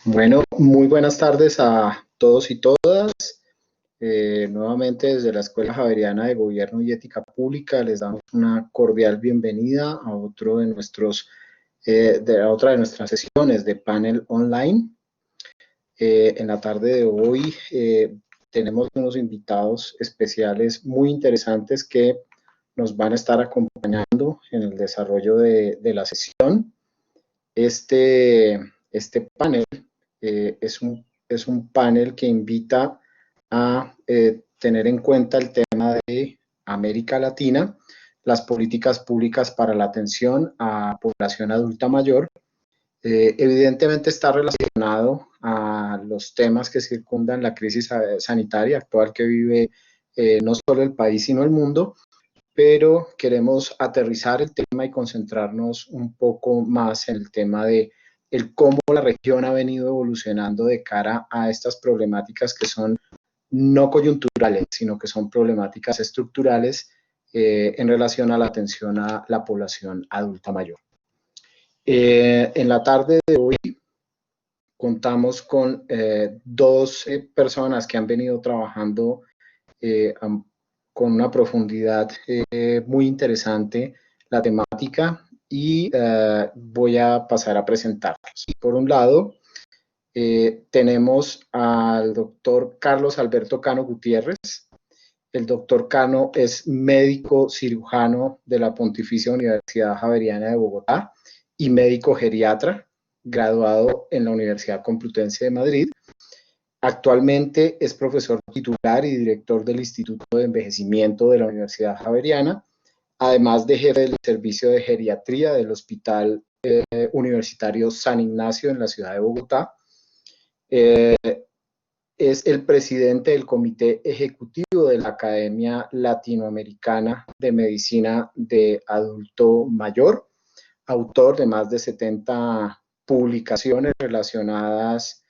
Bueno, muy buenas tardes a todos y todas. Nuevamente desde la Escuela Javeriana de Gobierno y Ética Pública les damos una cordial bienvenida a otra de nuestras sesiones de panel online. En la tarde de hoy tenemos unos invitados especiales muy interesantes que nos van a estar acompañando en el desarrollo de la sesión. Este panel es un panel que invita a tener en cuenta el tema de América Latina, las políticas públicas para la atención a población adulta mayor. Evidentemente está relacionado a los temas que circundan la crisis sanitaria actual que vive no solo el país, sino el mundo, pero queremos aterrizar el tema y concentrarnos un poco más en el tema de cómo la región ha venido evolucionando de cara a estas problemáticas que son no coyunturales, sino que son problemáticas estructurales en relación a la atención a la población adulta mayor. En la tarde de hoy contamos con dos personas que han venido trabajando con una profundidad muy interesante la temática y voy a pasar a presentarlos. Por un lado, tenemos al doctor Carlos Alberto Cano Gutiérrez. El doctor Cano es médico cirujano de la Pontificia Universidad Javeriana de Bogotá y médico geriatra, graduado en la Universidad Complutense de Madrid. Actualmente es profesor titular y director del Instituto de Envejecimiento de la Universidad Javeriana, además de jefe del servicio de geriatría del Hospital Universitario San Ignacio en la ciudad de Bogotá. Es el presidente del Comité Ejecutivo de la Academia Latinoamericana de Medicina de Adulto Mayor, autor de más de 70 publicaciones relacionadas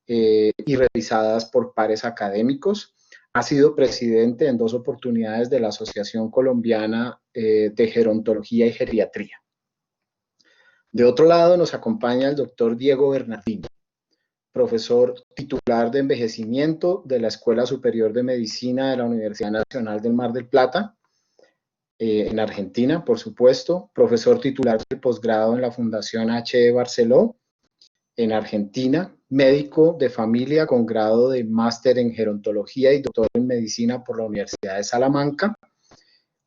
y realizadas por pares académicos. Ha sido presidente en 2 oportunidades de la Asociación Colombiana de Gerontología y Geriatría. De otro lado nos acompaña el doctor Diego Bernardini, profesor titular de envejecimiento de la Escuela Superior de Medicina de la Universidad Nacional del Mar del Plata, en Argentina, por supuesto, profesor titular del posgrado en la Fundación H.E. Barceló, en Argentina, médico de familia con grado de máster en gerontología y doctor en medicina por la Universidad de Salamanca,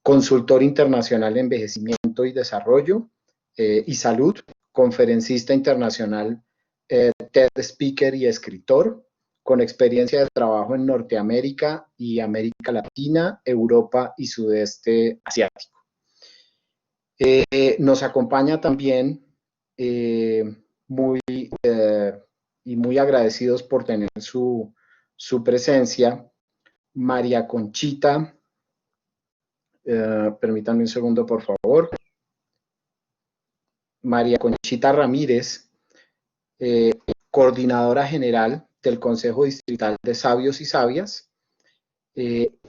consultor internacional en envejecimiento y desarrollo y salud, conferencista internacional, TED Speaker y escritor, con experiencia de trabajo en Norteamérica y América Latina, Europa y Sudeste Asiático. Nos acompaña también y muy agradecidos por tener su presencia, María Conchita, permítanme un segundo por favor, María Conchita Ramírez, coordinadora general del Consejo Distrital de Sabios y Sabias.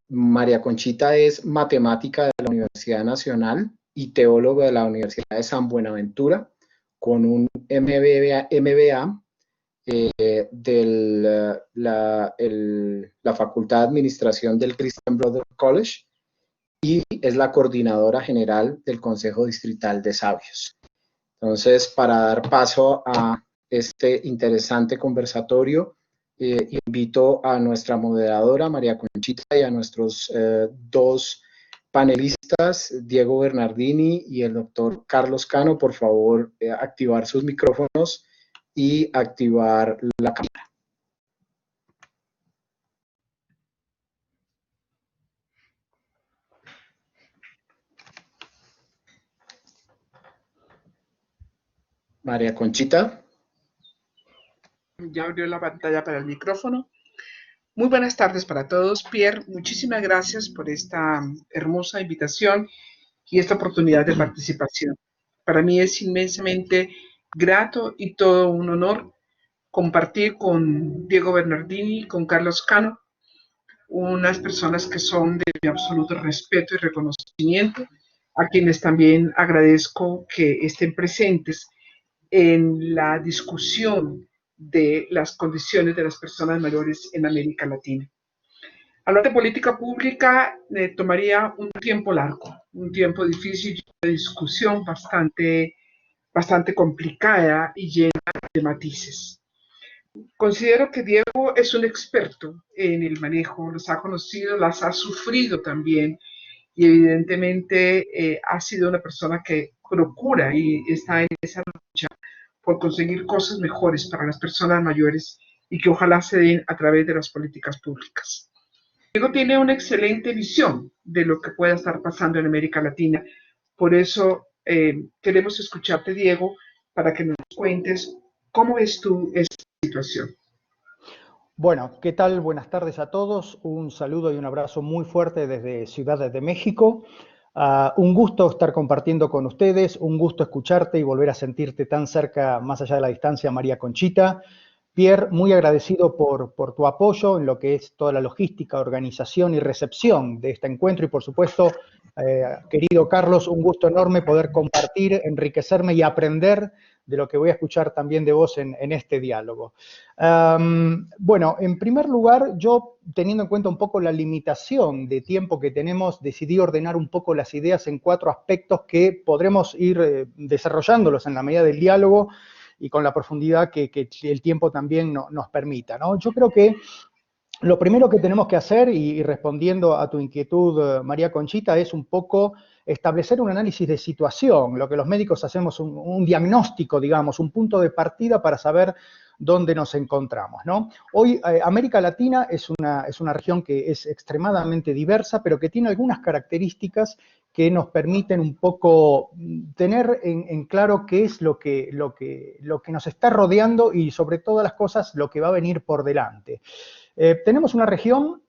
María Conchita es matemática de la Universidad Nacional y teóloga de la Universidad de San Buenaventura, con un MBA de la Facultad de Administración del Christian Brothers College y es la coordinadora general del Consejo Distrital de Sabios. Entonces, para dar paso a este interesante conversatorio, invito a nuestra moderadora, María Conchita, y a nuestros dos panelistas, Diego Bernardini y el doctor Carlos Cano, por favor, activar sus micrófonos y activar la cámara. María Conchita. Ya abrió la pantalla para el micrófono. Muy buenas tardes para todos. Pierre, muchísimas gracias por esta hermosa invitación y esta oportunidad de participación. Para mí es inmensamente grato y todo un honor compartir con Diego Bernardini y con Carlos Cano, unas personas que son de mi absoluto respeto y reconocimiento, a quienes también agradezco que estén presentes en la discusión de las condiciones de las personas mayores en América Latina. Hablar de política pública tomaría un tiempo largo, un tiempo difícil, de discusión bastante complicada y llena de matices. Considero que Diego es un experto en el manejo, los ha conocido, las ha sufrido también y evidentemente ha sido una persona que procura y está en esa lucha por conseguir cosas mejores para las personas mayores y que ojalá se den a través de las políticas públicas. Diego tiene una excelente visión de lo que pueda estar pasando en América Latina. Por eso queremos escucharte, Diego, para que nos cuentes cómo ves tú esta situación. Bueno, ¿qué tal? Buenas tardes a todos. Un saludo y un abrazo muy fuerte desde Ciudad de México. Un gusto estar compartiendo con ustedes, un gusto escucharte y volver a sentirte tan cerca, más allá de la distancia, María Conchita. Pierre, muy agradecido por tu apoyo en lo que es toda la logística, organización y recepción de este encuentro. Y por supuesto, querido Carlos, un gusto enorme poder compartir, enriquecerme y aprender de lo que voy a escuchar también de vos en este diálogo. Bueno, en primer lugar, yo, teniendo en cuenta un poco la limitación de tiempo que tenemos, decidí ordenar un poco las ideas en 4 aspectos que podremos ir desarrollándolos en la medida del diálogo y con la profundidad que el tiempo también nos permita, ¿no? Yo creo que lo primero que tenemos que hacer, y respondiendo a tu inquietud, María Conchita, es un poco establecer un análisis de situación, lo que los médicos hacemos, un diagnóstico, digamos, un punto de partida para saber dónde nos encontramos, ¿no? Hoy América Latina es una región que es extremadamente diversa, pero que tiene algunas características que nos permiten un poco tener en claro qué es lo que nos está rodeando y sobre todas las cosas lo que va a venir por delante. Tenemos una región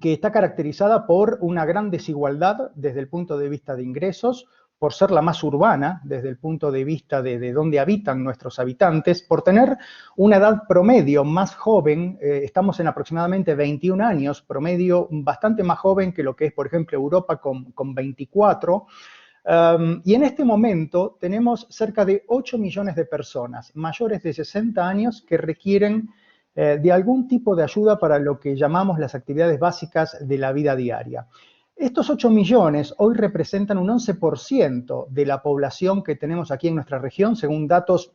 que está caracterizada por una gran desigualdad desde el punto de vista de ingresos, por ser la más urbana desde el punto de vista de dónde habitan nuestros habitantes, por tener una edad promedio más joven, estamos en aproximadamente 21 años, promedio bastante más joven que lo que es, por ejemplo, Europa con 24, y en este momento tenemos cerca de 8 millones de personas mayores de 60 años que requieren de algún tipo de ayuda para lo que llamamos las actividades básicas de la vida diaria. Estos 8 millones hoy representan un 11% de la población que tenemos aquí en nuestra región, según datos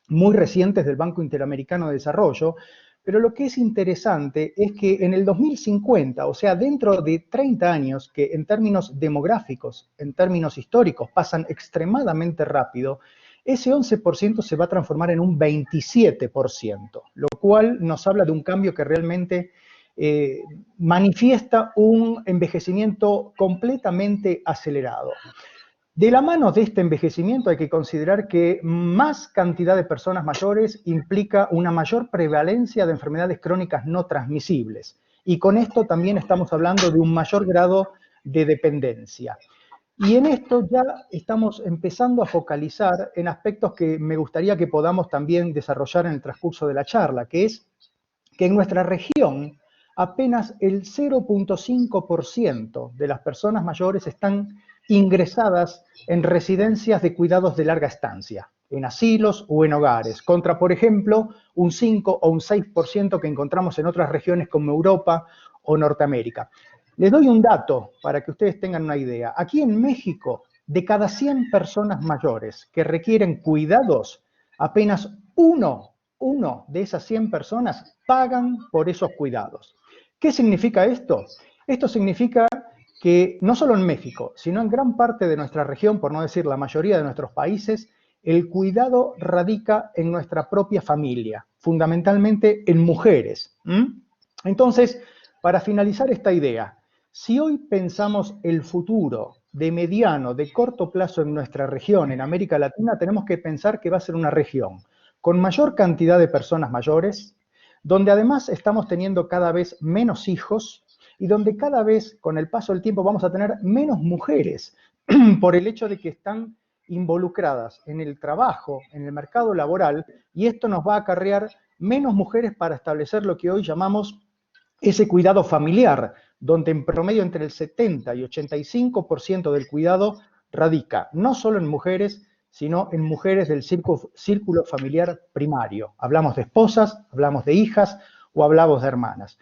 muy recientes del Banco Interamericano de Desarrollo, pero lo que es interesante es que en el 2050, o sea, dentro de 30 años, que en términos demográficos, en términos históricos, pasan extremadamente rápido, ese 11% se va a transformar en un 27%, lo cual nos habla de un cambio que realmente manifiesta un envejecimiento completamente acelerado. De la mano de este envejecimiento hay que considerar que más cantidad de personas mayores implica una mayor prevalencia de enfermedades crónicas no transmisibles. Y con esto también estamos hablando de un mayor grado de dependencia. Y en esto ya estamos empezando a focalizar en aspectos que me gustaría que podamos también desarrollar en el transcurso de la charla, que es que en nuestra región apenas el 0.5% de las personas mayores están ingresadas en residencias de cuidados de larga estancia, en asilos o en hogares, contra, por ejemplo, un 5 o un 6% que encontramos en otras regiones como Europa o Norteamérica. Les doy un dato para que ustedes tengan una idea. Aquí en México, de cada 100 personas mayores que requieren cuidados, apenas uno de esas 100 personas pagan por esos cuidados. ¿Qué significa esto? Esto significa que no solo en México, sino en gran parte de nuestra región, por no decir la mayoría de nuestros países, el cuidado radica en nuestra propia familia, fundamentalmente en mujeres. Entonces, para finalizar esta idea, si hoy pensamos el futuro de mediano, de corto plazo en nuestra región, en América Latina, tenemos que pensar que va a ser una región con mayor cantidad de personas mayores, donde además estamos teniendo cada vez menos hijos y donde cada vez, con el paso del tiempo, vamos a tener menos mujeres por el hecho de que están involucradas en el trabajo, en el mercado laboral, y esto nos va a acarrear menos mujeres para establecer lo que hoy llamamos ese cuidado familiar, donde en promedio entre el 70 y 85% del cuidado radica no solo en mujeres, sino en mujeres del círculo familiar primario. Hablamos de esposas, hablamos de hijas o hablamos de hermanas.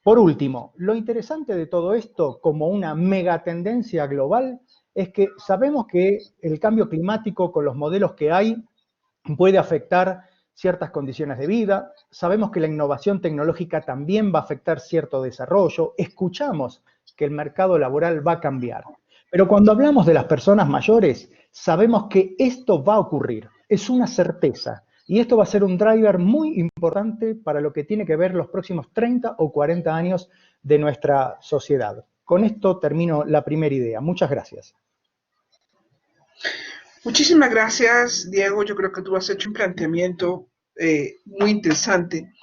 Por último, lo interesante de todo esto, como una megatendencia global, es que sabemos que el cambio climático con los modelos que hay puede afectar ciertas condiciones de vida, sabemos que la innovación tecnológica también va a afectar cierto desarrollo, escuchamos que el mercado laboral va a cambiar. Pero cuando hablamos de las personas mayores, sabemos que esto va a ocurrir, es una certeza. Y esto va a ser un driver muy importante para lo que tiene que ver los próximos 30 o 40 años de nuestra sociedad. Con esto termino la primera idea. Muchas gracias. Muchísimas gracias, Diego. Yo creo que tú has hecho un planteamiento muy interesante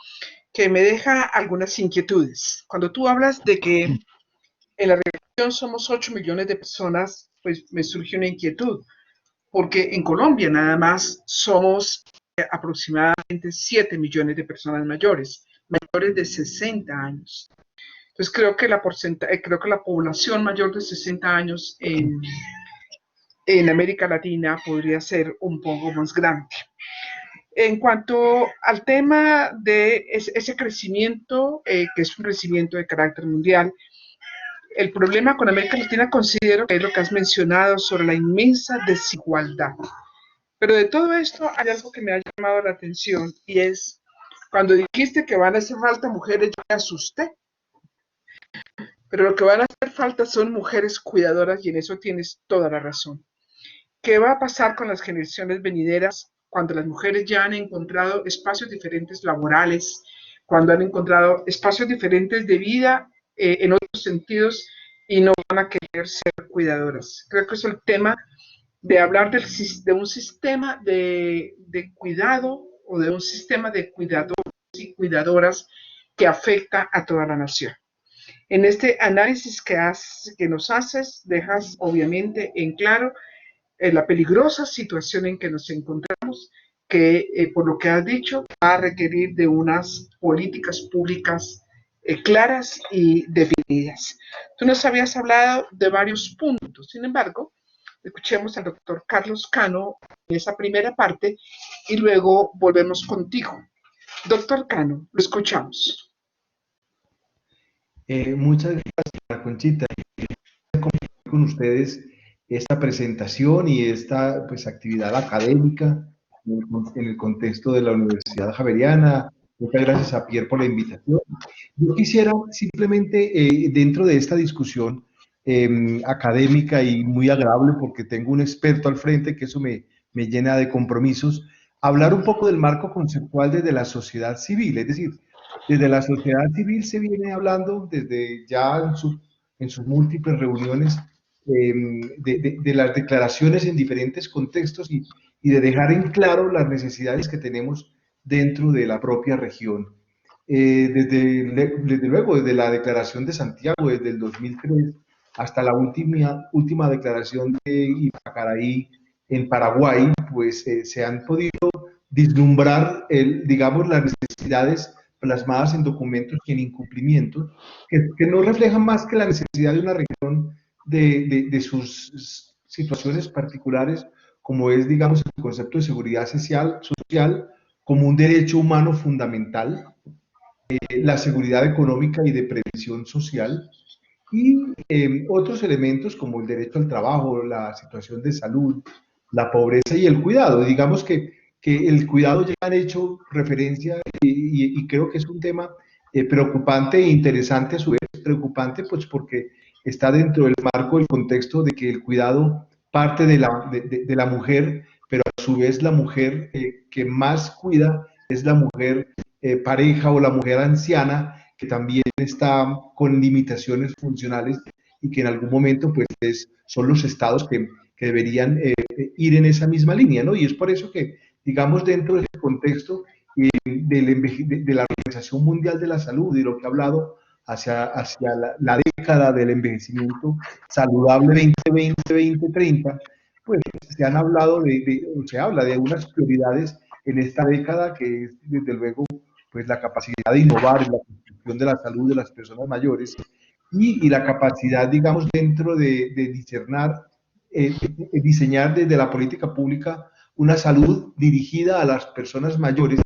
que me deja algunas inquietudes. Cuando tú hablas de que en la región somos 8 millones de personas, pues me surge una inquietud, porque en Colombia nada más somos aproximadamente 7 millones de personas mayores de 60 años. Entonces creo que la población mayor de 60 años en América Latina podría ser un poco más grande. En cuanto al tema de ese crecimiento, que es un crecimiento de carácter mundial, el problema con América Latina considero que es lo que has mencionado sobre la inmensa desigualdad. Pero de todo esto hay algo que me ha llamado la atención y es cuando dijiste que van a hacer falta mujeres, yo me asusté. Pero lo que van a hacer falta son mujeres cuidadoras y en eso tienes toda la razón. ¿Qué va a pasar con las generaciones venideras cuando las mujeres ya han encontrado espacios diferentes laborales, cuando han encontrado espacios diferentes de vida en otros sentidos y no van a querer ser cuidadoras? Creo que es el tema de hablar de un sistema de cuidado o de un sistema de cuidadores y cuidadoras que afecta a toda la nación. En este análisis que nos haces, dejas obviamente en claro la peligrosa situación en que nos encontramos, que por lo que has dicho va a requerir de unas políticas públicas claras y definidas. Tú nos habías hablado de varios puntos, sin embargo, escuchemos al doctor Carlos Cano en esa primera parte y luego volvemos contigo. Doctor Cano, lo escuchamos. Muchas gracias, Conchita. Compartir con ustedes esta presentación y esta pues, actividad académica en el contexto de la Universidad Javeriana. Muchas gracias a Pierre por la invitación. Yo quisiera simplemente, dentro de esta discusión académica y muy agradable, porque tengo un experto al frente, que eso me llena de compromisos, hablar un poco del marco conceptual desde la sociedad civil, es decir, desde la sociedad civil se viene hablando desde ya en sus múltiples reuniones de las declaraciones en diferentes contextos y de dejar en claro las necesidades que tenemos dentro de la propia región. Desde luego, desde la Declaración de Santiago, desde el 2003, hasta la última declaración de Ipacaraí en Paraguay, pues se han podido vislumbrar, digamos, las necesidades plasmadas en documentos y en incumplimientos, que no reflejan más que la necesidad de una región de sus situaciones particulares, como es, digamos, el concepto de seguridad social como un derecho humano fundamental, la seguridad económica y de previsión social, y otros elementos como el derecho al trabajo, la situación de salud, la pobreza y el cuidado. Digamos que el cuidado ya han hecho referencia y creo que es un tema preocupante e interesante a su vez, preocupante pues porque está dentro del marco, del contexto de que el cuidado parte de la mujer, pero a su vez la mujer que más cuida es la mujer pareja o la mujer anciana, que también está con limitaciones funcionales y que en algún momento pues son los estados que deberían ir en esa misma línea, ¿no? Y es por eso que, digamos, dentro de ese contexto de la Organización Mundial de la Salud y lo que ha hablado hacia la década del envejecimiento saludable 2020-2030, pues se han hablado se habla de unas prioridades en esta década que es, desde luego, pues la capacidad de innovar en la construcción de la salud de las personas mayores y la capacidad, digamos, dentro de discernar diseñar desde la política pública una salud dirigida a las personas mayores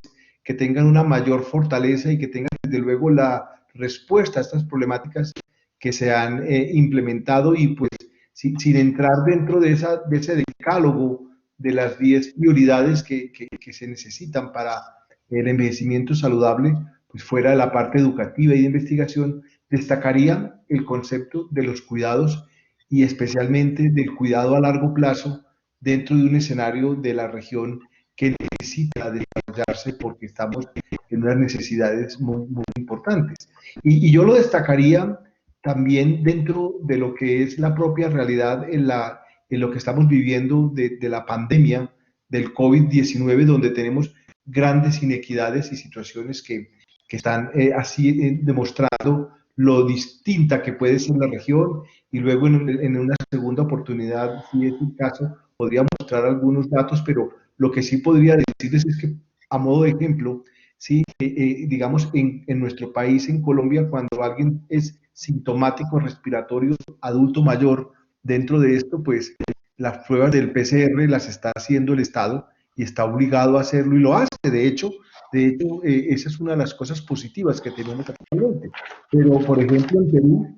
que tengan una mayor fortaleza y que tengan desde luego la respuesta a estas problemáticas que se han implementado y pues sin entrar dentro de ese decálogo de las 10 prioridades que se necesitan para el envejecimiento saludable, pues fuera de la parte educativa y de investigación, destacaría el concepto de los cuidados y especialmente del cuidado a largo plazo dentro de un escenario de la región que necesita desarrollarse porque estamos en unas necesidades muy, muy importantes. Y yo lo destacaría también dentro de lo que es la propia realidad en lo que estamos viviendo de la pandemia del COVID-19, donde tenemos grandes inequidades y situaciones que están así demostrando lo distinta que puede ser la región, y luego en una segunda oportunidad, si es el caso, podría mostrar algunos datos, pero lo que sí podría decirles es que, a modo de ejemplo, sí, digamos, en nuestro país, en Colombia, cuando alguien es sintomático respiratorio adulto mayor, dentro de esto, pues las pruebas del PCR las está haciendo el Estado y está obligado a hacerlo y lo hace. De hecho, esa es una de las cosas positivas que tenemos actualmente. Pero, por ejemplo, en Perú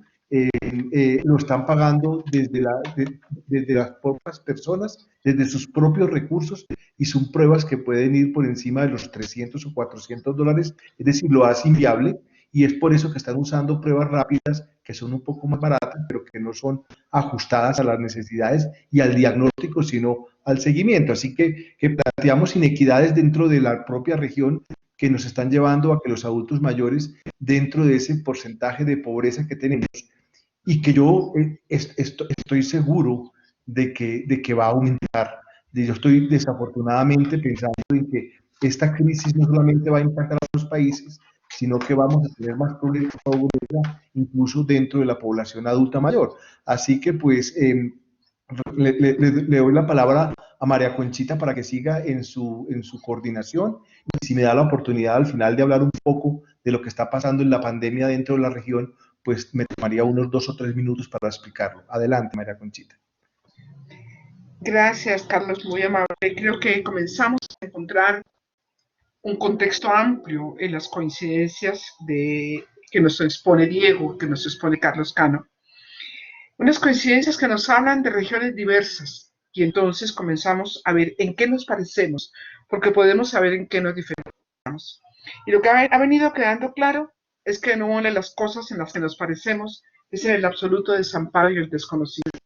lo están pagando desde las propias personas, desde sus propios recursos, y son pruebas que pueden ir por encima de los 300 o 400 dólares, es decir, lo hace inviable, y es por eso que están usando pruebas rápidas que son un poco más baratas, pero que no son ajustadas a las necesidades y al diagnóstico, sino al seguimiento. Así que planteamos inequidades dentro de la propia región que nos están llevando a que los adultos mayores, dentro de ese porcentaje de pobreza que tenemos, y que yo estoy seguro de que va a aumentar. Yo estoy desafortunadamente pensando en que esta crisis no solamente va a impactar a los países, sino que vamos a tener más problemas de pobreza incluso dentro de la población adulta mayor. Así que pues le doy la palabra a María Conchita para que siga en su coordinación, y si me da la oportunidad al final de hablar un poco de lo que está pasando en la pandemia dentro de la región, pues me tomaría unos 2 o 3 minutos para explicarlo. Adelante, María Conchita. Gracias, Carlos, muy amable. Creo que comenzamos a encontrar un contexto amplio en las coincidencias que nos expone Diego, que nos expone Carlos Cano. Unas coincidencias que nos hablan de regiones diversas, y entonces comenzamos a ver en qué nos parecemos, porque podemos saber en qué nos diferenciamos. Y lo que ha venido quedando claro es que no una de las cosas en las que nos parecemos es en el absoluto desamparo y el desconocimiento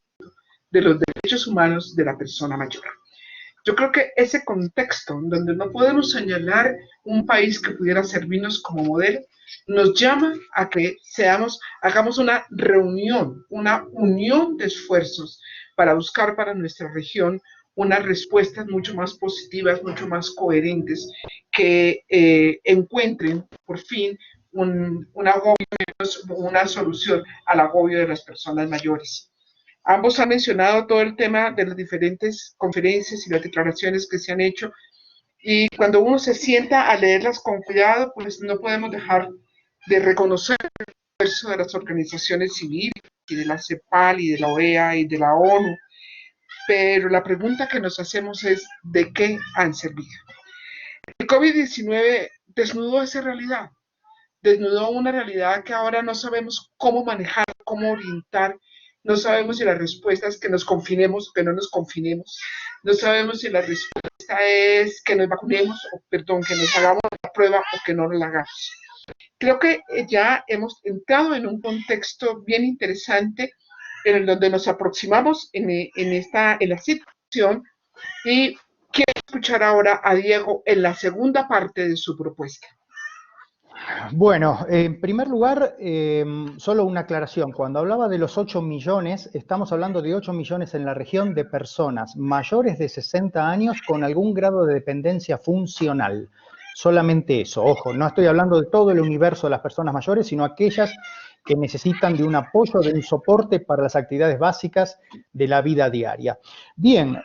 de los derechos humanos de la persona mayor. Yo creo que ese contexto, donde no podemos señalar un país que pudiera servirnos como modelo, nos llama a que hagamos una reunión, una unión de esfuerzos para buscar para nuestra región unas respuestas mucho más positivas, mucho más coherentes, que encuentren por fin una solución al agobio de las personas mayores. Ambos han mencionado todo el tema de las diferentes conferencias y las declaraciones que se han hecho, y cuando uno se sienta a leerlas con cuidado, pues no podemos dejar de reconocer el esfuerzo de las organizaciones civiles y de la CEPAL y de la OEA y de la ONU, pero la pregunta que nos hacemos es ¿de qué han servido? El COVID-19 desnudó esa realidad, desnudó una realidad que ahora no sabemos cómo manejar, cómo orientar. No sabemos si la respuesta es que nos confinemos o que no nos confinemos. No sabemos si la respuesta es que nos vacunemos, que nos hagamos la prueba o que no la hagamos. Creo que ya hemos entrado en un contexto bien interesante en el donde nos aproximamos en la situación, y quiero escuchar ahora a Diego en la segunda parte de su propuesta. Bueno, en primer lugar, solo una aclaración. Cuando hablaba de los 8 millones, estamos hablando de 8 millones en la región de personas mayores de 60 años con algún grado de dependencia funcional. Solamente eso. Ojo, no estoy hablando de todo el universo de las personas mayores, sino aquellas que necesitan de un apoyo, de un soporte para las actividades básicas de la vida diaria. Bien,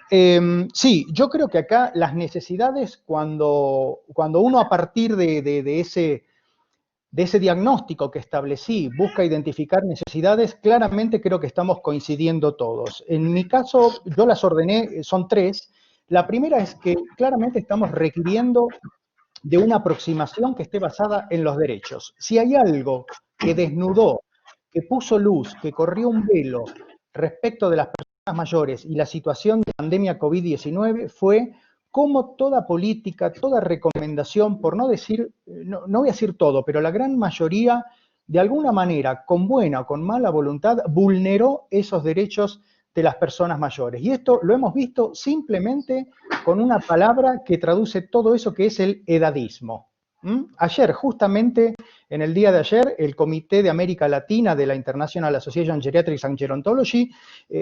sí, yo creo que acá las necesidades, cuando uno a partir de ese de ese diagnóstico que establecí, busca identificar necesidades, claramente creo que estamos coincidiendo todos. En mi caso, yo las ordené, son tres. La primera es que claramente estamos requiriendo de una aproximación que esté basada en los derechos. Si hay algo que desnudó, que puso luz, que corrió un velo respecto de las personas mayores y la situación de pandemia COVID-19 fue cómo toda política, toda recomendación, por no decir, no voy a decir todo, pero la gran mayoría, de alguna manera, con buena o con mala voluntad, vulneró esos derechos de las personas mayores. Y esto lo hemos visto simplemente con una palabra que traduce todo eso que es el edadismo. Ayer, justamente en el día de ayer, el Comité de América Latina de la International Association Geriatrics and Gerontology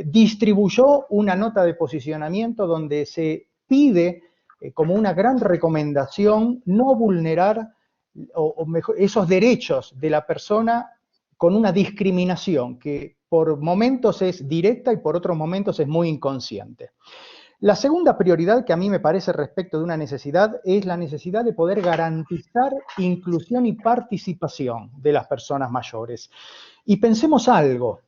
distribuyó una nota de posicionamiento donde se pide como una gran recomendación no vulnerar esos derechos de la persona con una discriminación que por momentos es directa y por otros momentos es muy inconsciente. La segunda prioridad que a mí me parece respecto de una necesidad es la necesidad de poder garantizar inclusión y participación de las personas mayores. Y pensemos algo,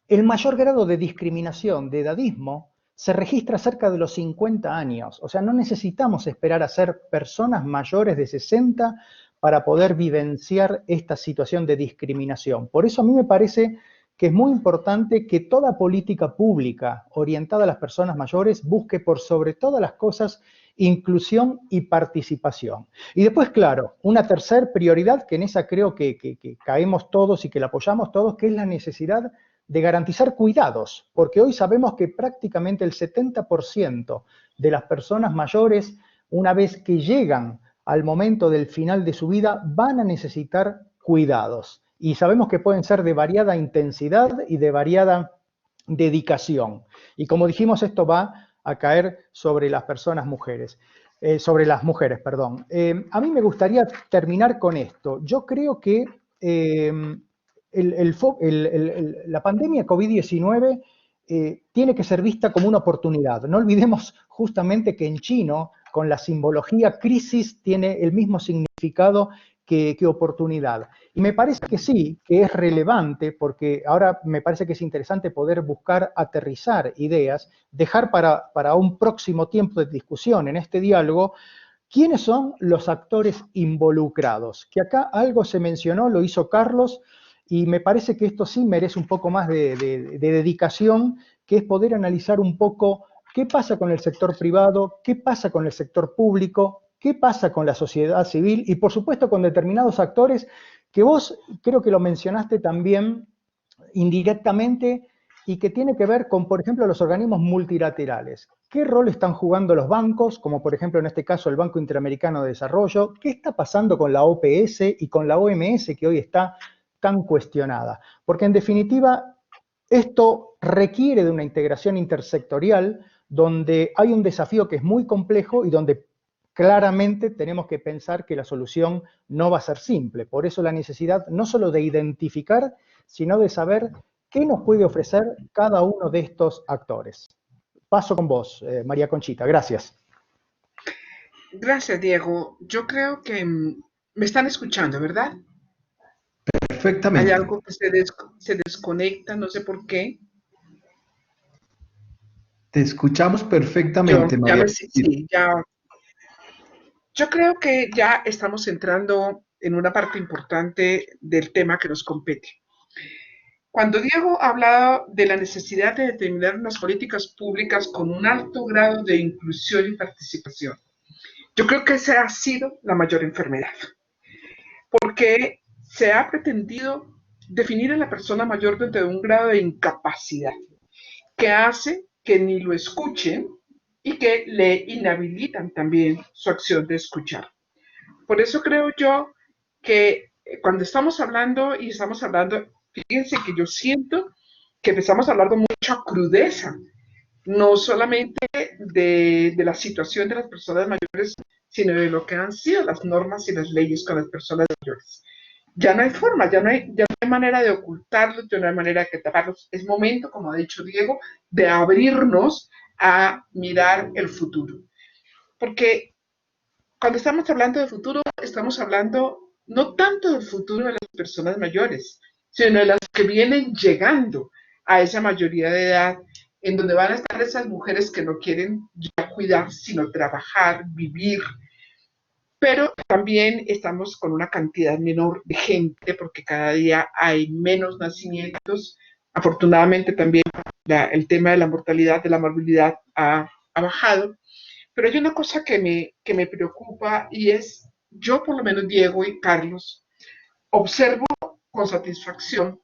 el mayor grado de discriminación, de edadismo, se registra cerca de los 50 años. O sea, no necesitamos esperar a ser personas mayores de 60 para poder vivenciar esta situación de discriminación. Por eso a mí me parece que es muy importante que toda política pública orientada a las personas mayores busque por sobre todas las cosas inclusión y participación. Y después, claro, una tercera prioridad, que en esa creo que caemos todos y que la apoyamos todos, que es la necesidad de garantizar cuidados, porque hoy sabemos que prácticamente el 70% de las personas mayores, una vez que llegan al momento del final de su vida, van a necesitar cuidados. Y sabemos que pueden ser de variada intensidad y de variada dedicación. Y como dijimos, esto va a caer sobre las personas mujeres, sobre las mujeres, perdón. A mí me gustaría terminar con esto. Yo creo que la pandemia COVID-19 tiene que ser vista como una oportunidad. No olvidemos justamente que en chino, con la simbología crisis, tiene el mismo significado que oportunidad. Y me parece que sí, que es relevante, porque ahora me parece que es interesante poder buscar aterrizar ideas, dejar para un próximo tiempo de discusión en este diálogo, quiénes son los actores involucrados. Que acá algo se mencionó, lo hizo Carlos, y me parece que esto sí merece un poco más de dedicación, que es poder analizar un poco qué pasa con el sector privado, qué pasa con el sector público, qué pasa con la sociedad civil y por supuesto con determinados actores que vos creo que lo mencionaste también indirectamente y que tiene que ver con, por ejemplo, los organismos multilaterales. ¿Qué rol están jugando los bancos, como por ejemplo en este caso el Banco Interamericano de Desarrollo? ¿Qué está pasando con la OPS y con la OMS que hoy está tan cuestionada? Porque en definitiva esto requiere de una integración intersectorial donde hay un desafío que es muy complejo y donde claramente tenemos que pensar que la solución no va a ser simple. Por eso la necesidad no solo de identificar, sino de saber qué nos puede ofrecer cada uno de estos actores. Paso con vos, María Conchita. Gracias. Gracias, Diego. Yo creo que me están escuchando, ¿verdad? Perfectamente. Hay algo que se desconecta, no sé por qué. Te escuchamos perfectamente, María. Sí, ya. Yo creo que ya estamos entrando en una parte importante del tema que nos compete. Cuando Diego hablaba de la necesidad de determinar unas políticas públicas con un alto grado de inclusión y participación, yo creo que esa ha sido la mayor enfermedad, porque se ha pretendido definir a la persona mayor desde un grado de incapacidad que hace que ni lo escuchen y que le inhabilitan también su acción de escuchar. Por eso creo yo que cuando estamos hablando, fíjense que yo siento que empezamos a hablar con mucha crudeza, no solamente de la situación de las personas mayores, sino de lo que han sido las normas y las leyes con las personas mayores. Ya no hay forma, ya no hay manera de ocultarlos, ya no hay manera de taparlos. Es momento, como ha dicho Diego, de abrirnos a mirar el futuro. Porque cuando estamos hablando de futuro, estamos hablando no tanto del futuro de las personas mayores, sino de las que vienen llegando a esa mayoría de edad, en donde van a estar esas mujeres que no quieren ya cuidar, sino trabajar, vivir, pero también estamos con una cantidad menor de gente porque cada día hay menos nacimientos. Afortunadamente también el tema de la mortalidad, de la morbilidad ha bajado, pero hay una cosa que me preocupa y es, yo por lo menos Diego y Carlos, observo con satisfacción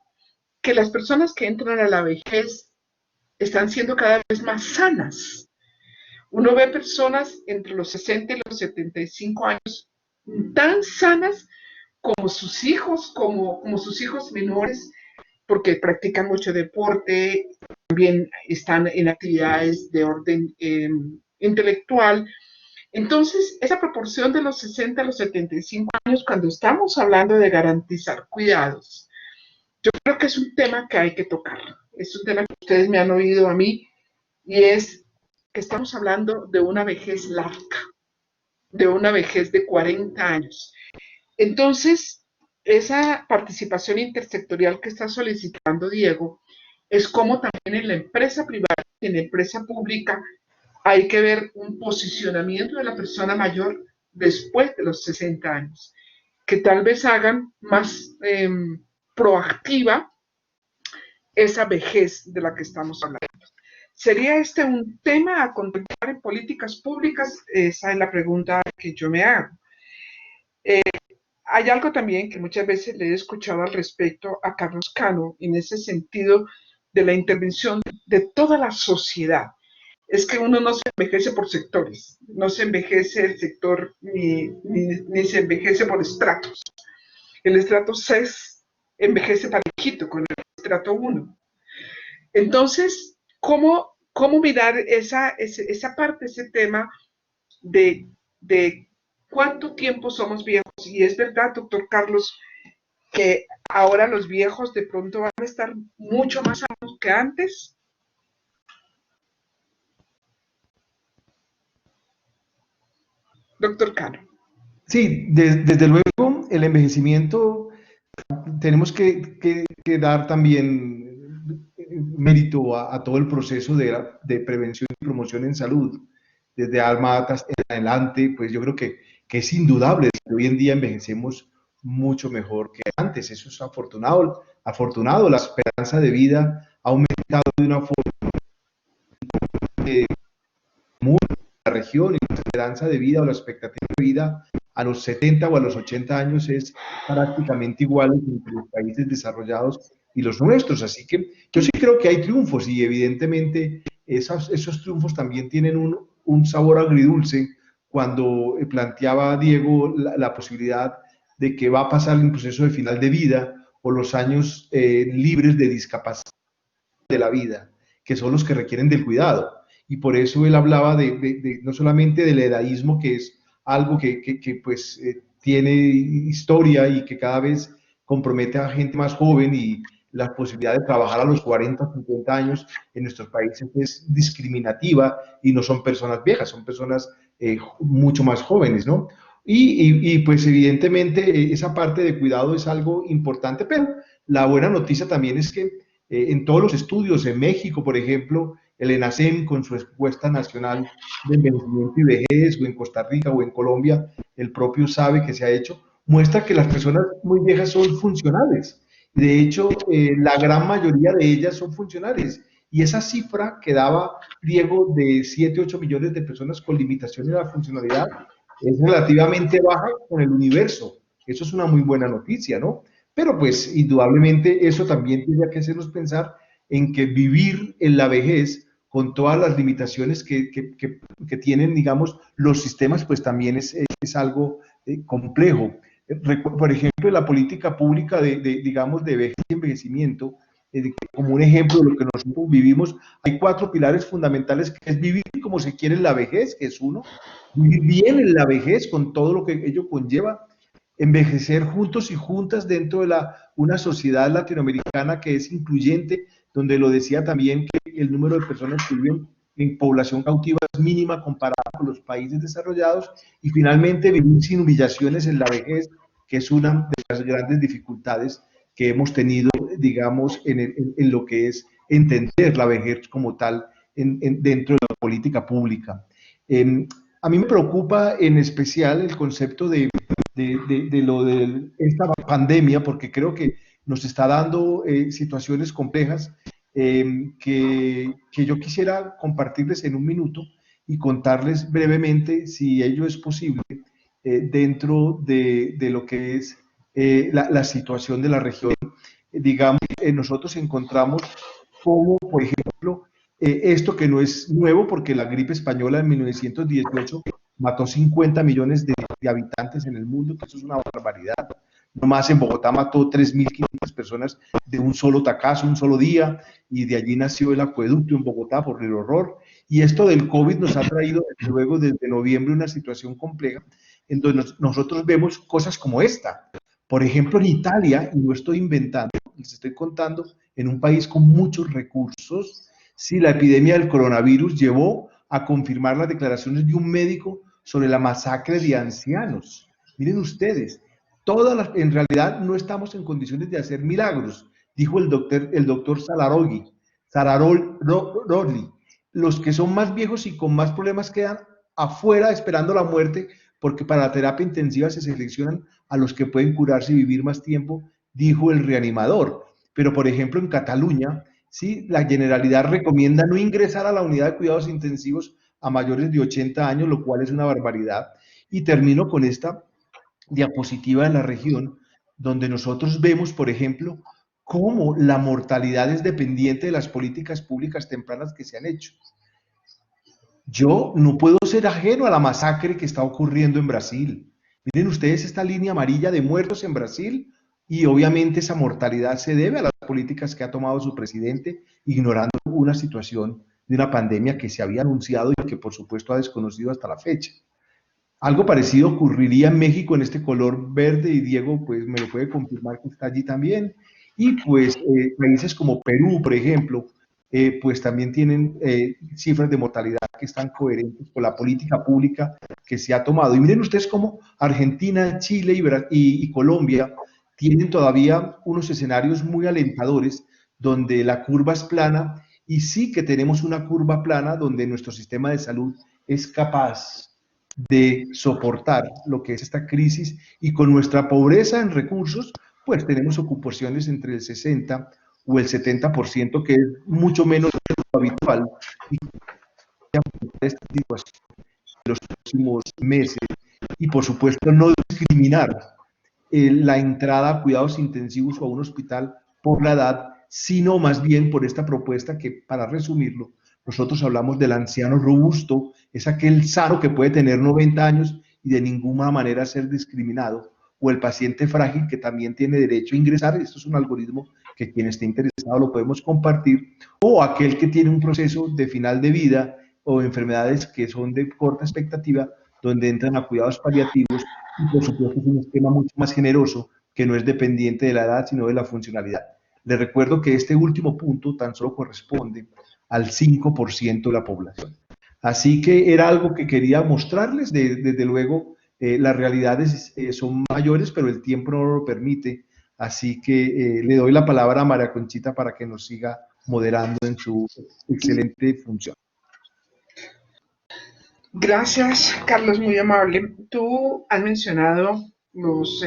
que las personas que entran a la vejez están siendo cada vez más sanas. Uno ve personas entre los 60 y los 75 años tan sanas como sus hijos, como sus hijos menores, porque practican mucho deporte, también están en actividades de orden intelectual. Entonces, esa proporción de los 60 a los 75 años, cuando estamos hablando de garantizar cuidados, yo creo que es un tema que hay que tocar. Es un tema que ustedes me han oído a mí y es que estamos hablando de una vejez larga, de una vejez de 40 años. Entonces, esa participación intersectorial que está solicitando Diego es como también en la empresa privada y en la empresa pública hay que ver un posicionamiento de la persona mayor después de los 60 años, que tal vez hagan más proactiva esa vejez de la que estamos hablando. ¿Sería este un tema a contemplar en políticas públicas? Esa es la pregunta que yo me hago. Hay algo también que muchas veces le he escuchado al respecto a Carlos Cano, en ese sentido de la intervención de toda la sociedad. Es que uno no se envejece por sectores, no se envejece el sector ni se envejece por estratos. El estrato 6 envejece parejito con el estrato 1. Entonces, ¿cómo mirar esa parte, ese tema de cuánto tiempo somos viejos? Y es verdad, doctor Carlos, que ahora los viejos de pronto van a estar mucho más sanos que antes. Doctor Cano. Sí, desde luego el envejecimiento tenemos que dar también mérito a todo el proceso de prevención y promoción en salud, desde Almatas en adelante, pues yo creo que es indudable que hoy en día envejecemos mucho mejor que antes. Eso es afortunado. La esperanza de vida ha aumentado de una forma muy en la región, y la esperanza de vida o la expectativa de vida a los 70 o a los 80 años es prácticamente igual entre los países desarrollados y los nuestros. Así que yo sí creo que hay triunfos y evidentemente esos triunfos también tienen un sabor agridulce cuando planteaba Diego la posibilidad de que va a pasar un proceso de final de vida o los años libres de discapacidad de la vida, que son los que requieren del cuidado. Y por eso él hablaba no solamente del edadismo, que es algo que pues tiene historia y que cada vez compromete a gente más joven, y la posibilidad de trabajar a los 40, 50 años en nuestros países es discriminativa y no son personas viejas, son personas mucho más jóvenes, ¿no? Y pues evidentemente esa parte de cuidado es algo importante, pero la buena noticia también es que en todos los estudios, en México, por ejemplo, el ENACEM con su encuesta nacional de envejecimiento y vejez, o en Costa Rica o en Colombia, el propio SABE que se ha hecho, muestra que las personas muy viejas son funcionales. De hecho, la gran mayoría de ellas son funcionales. Y esa cifra que daba Diego de 7, 8 millones de personas con limitaciones a la funcionalidad es relativamente baja con el universo. Eso es una muy buena noticia, ¿no? Pero pues indudablemente eso también tiene que hacernos pensar en que vivir en la vejez con todas las limitaciones que tienen, digamos, los sistemas, pues también es algo complejo. Por ejemplo, la política pública digamos, de vejez y envejecimiento, como un ejemplo de lo que nosotros vivimos, hay 4 pilares fundamentales, que es vivir como se quiere en la vejez, que es uno, vivir bien en la vejez con todo lo que ello conlleva, envejecer juntos y juntas dentro de una sociedad latinoamericana que es incluyente, donde lo decía también que el número de personas que viven en población cautiva es mínima comparada con los países desarrollados, y finalmente vivir sin humillaciones en la vejez, que es una de las grandes dificultades que hemos tenido, digamos, en lo que es entender la vejez como tal dentro de la política pública. A mí me preocupa en especial el concepto de esta pandemia, porque creo que nos está dando situaciones complejas que yo quisiera compartirles en un minuto y contarles brevemente, si ello es posible, dentro de lo que es la situación de la región. Digamos, nosotros encontramos como, por ejemplo, esto que no es nuevo, porque la gripe española en 1918 mató 50 millones de habitantes en el mundo, que eso es una barbaridad. Nomás en Bogotá mató 3.500 personas de un solo tacazo, un solo día, y de allí nació el acueducto en Bogotá por el horror. Y esto del COVID nos ha traído, desde luego, desde noviembre una situación compleja, en donde nosotros vemos cosas como esta. Por ejemplo, en Italia, y no estoy inventando, les estoy contando, en un país con muchos recursos, sí, la epidemia del coronavirus llevó a confirmar las declaraciones de un médico sobre la masacre de ancianos. Miren ustedes, en realidad no estamos en condiciones de hacer milagros, dijo el doctor Sararoli. Los que son más viejos y con más problemas quedan afuera esperando la muerte, porque para la terapia intensiva se seleccionan a los que pueden curarse y vivir más tiempo, dijo el reanimador. Pero, por ejemplo, en Cataluña, ¿sí?, la Generalidad recomienda no ingresar a la unidad de cuidados intensivos a mayores de 80 años, lo cual es una barbaridad. Y termino con esta diapositiva de la región, donde nosotros vemos, por ejemplo, cómo la mortalidad es dependiente de las políticas públicas tempranas que se han hecho. Yo no puedo ser ajeno a la masacre que está ocurriendo en Brasil. Miren ustedes esta línea amarilla de muertos en Brasil, y obviamente esa mortalidad se debe a las políticas que ha tomado su presidente, ignorando una situación de una pandemia que se había anunciado y que por supuesto ha desconocido hasta la fecha. Algo parecido ocurriría en México en este color verde, y Diego pues me lo puede confirmar que está allí también. Y pues países como Perú, por ejemplo, pues también tienen cifras de mortalidad que están coherentes con la política pública que se ha tomado. Y miren ustedes cómo Argentina, Chile y Colombia tienen todavía unos escenarios muy alentadores donde la curva es plana, y sí que tenemos una curva plana donde nuestro sistema de salud es capaz de soportar lo que es esta crisis, y con nuestra pobreza en recursos, pues tenemos ocupaciones entre el 60 o el 70%, que es mucho menos de lo habitual, y esta situación en los próximos meses. Y por supuesto no discriminar la entrada a cuidados intensivos o a un hospital por la edad, sino más bien por esta propuesta que, para resumirlo, nosotros hablamos del anciano robusto, es aquel sano que puede tener 90 años y de ninguna manera ser discriminado, o el paciente frágil que también tiene derecho a ingresar. Esto es un algoritmo que quien esté interesado lo podemos compartir, o aquel que tiene un proceso de final de vida o enfermedades que son de corta expectativa, donde entran a cuidados paliativos, y por supuesto es un esquema mucho más generoso que no es dependiente de la edad, sino de la funcionalidad. Les recuerdo que este último punto tan solo corresponde al 5% de la población. Así que era algo que quería mostrarles. Desde luego, las realidades son mayores, pero el tiempo no lo permite. Así que le doy la palabra a María Conchita para que nos siga moderando en su excelente función. Gracias, Carlos, muy amable. Tú has mencionado los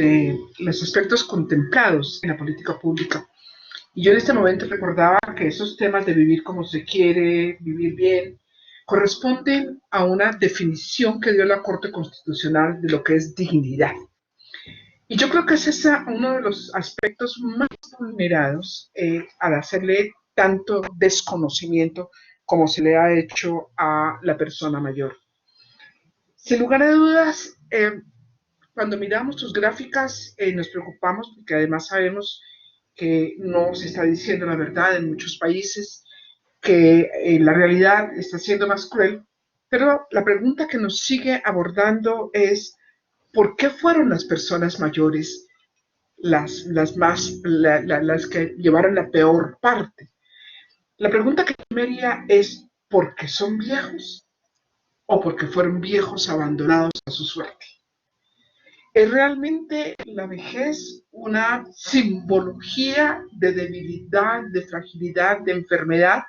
aspectos contemplados en la política pública. Y yo en este momento recordaba que esos temas de vivir como se quiere, vivir bien, corresponden a una definición que dio la Corte Constitucional de lo que es dignidad. Y yo creo que es uno de los aspectos más vulnerados al hacerle tanto desconocimiento como se le ha hecho a la persona mayor. Sin lugar a dudas, cuando miramos tus gráficas nos preocupamos, porque además sabemos que no se está diciendo la verdad en muchos países, que la realidad está siendo más cruel, pero la pregunta que nos sigue abordando es ¿por qué fueron las personas mayores las que llevaron la peor parte? La pregunta que me haría es ¿por qué son viejos o porque fueron viejos abandonados a su suerte? ¿Es realmente la vejez una simbología de debilidad, de fragilidad, de enfermedad?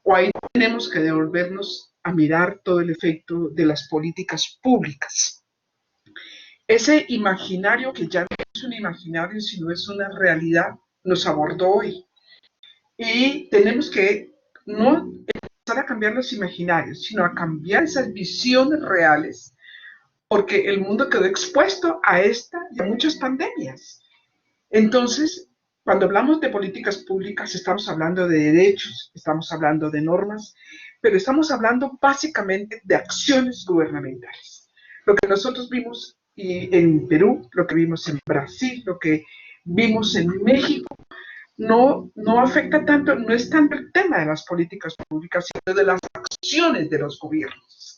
¿O ahí tenemos que devolvernos a mirar todo el efecto de las políticas públicas? Ese imaginario que ya no es un imaginario, sino es una realidad, nos abordó hoy. Y tenemos que no empezar a cambiar los imaginarios, sino a cambiar esas visiones reales, porque el mundo quedó expuesto a esta y a muchas pandemias. Entonces, cuando hablamos de políticas públicas, estamos hablando de derechos, estamos hablando de normas, pero estamos hablando básicamente de acciones gubernamentales. Lo que nosotros vimos en Perú, lo que vimos en Brasil, lo que vimos en México, no afecta tanto, no es tanto el tema de las políticas públicas, sino de las acciones de los gobiernos.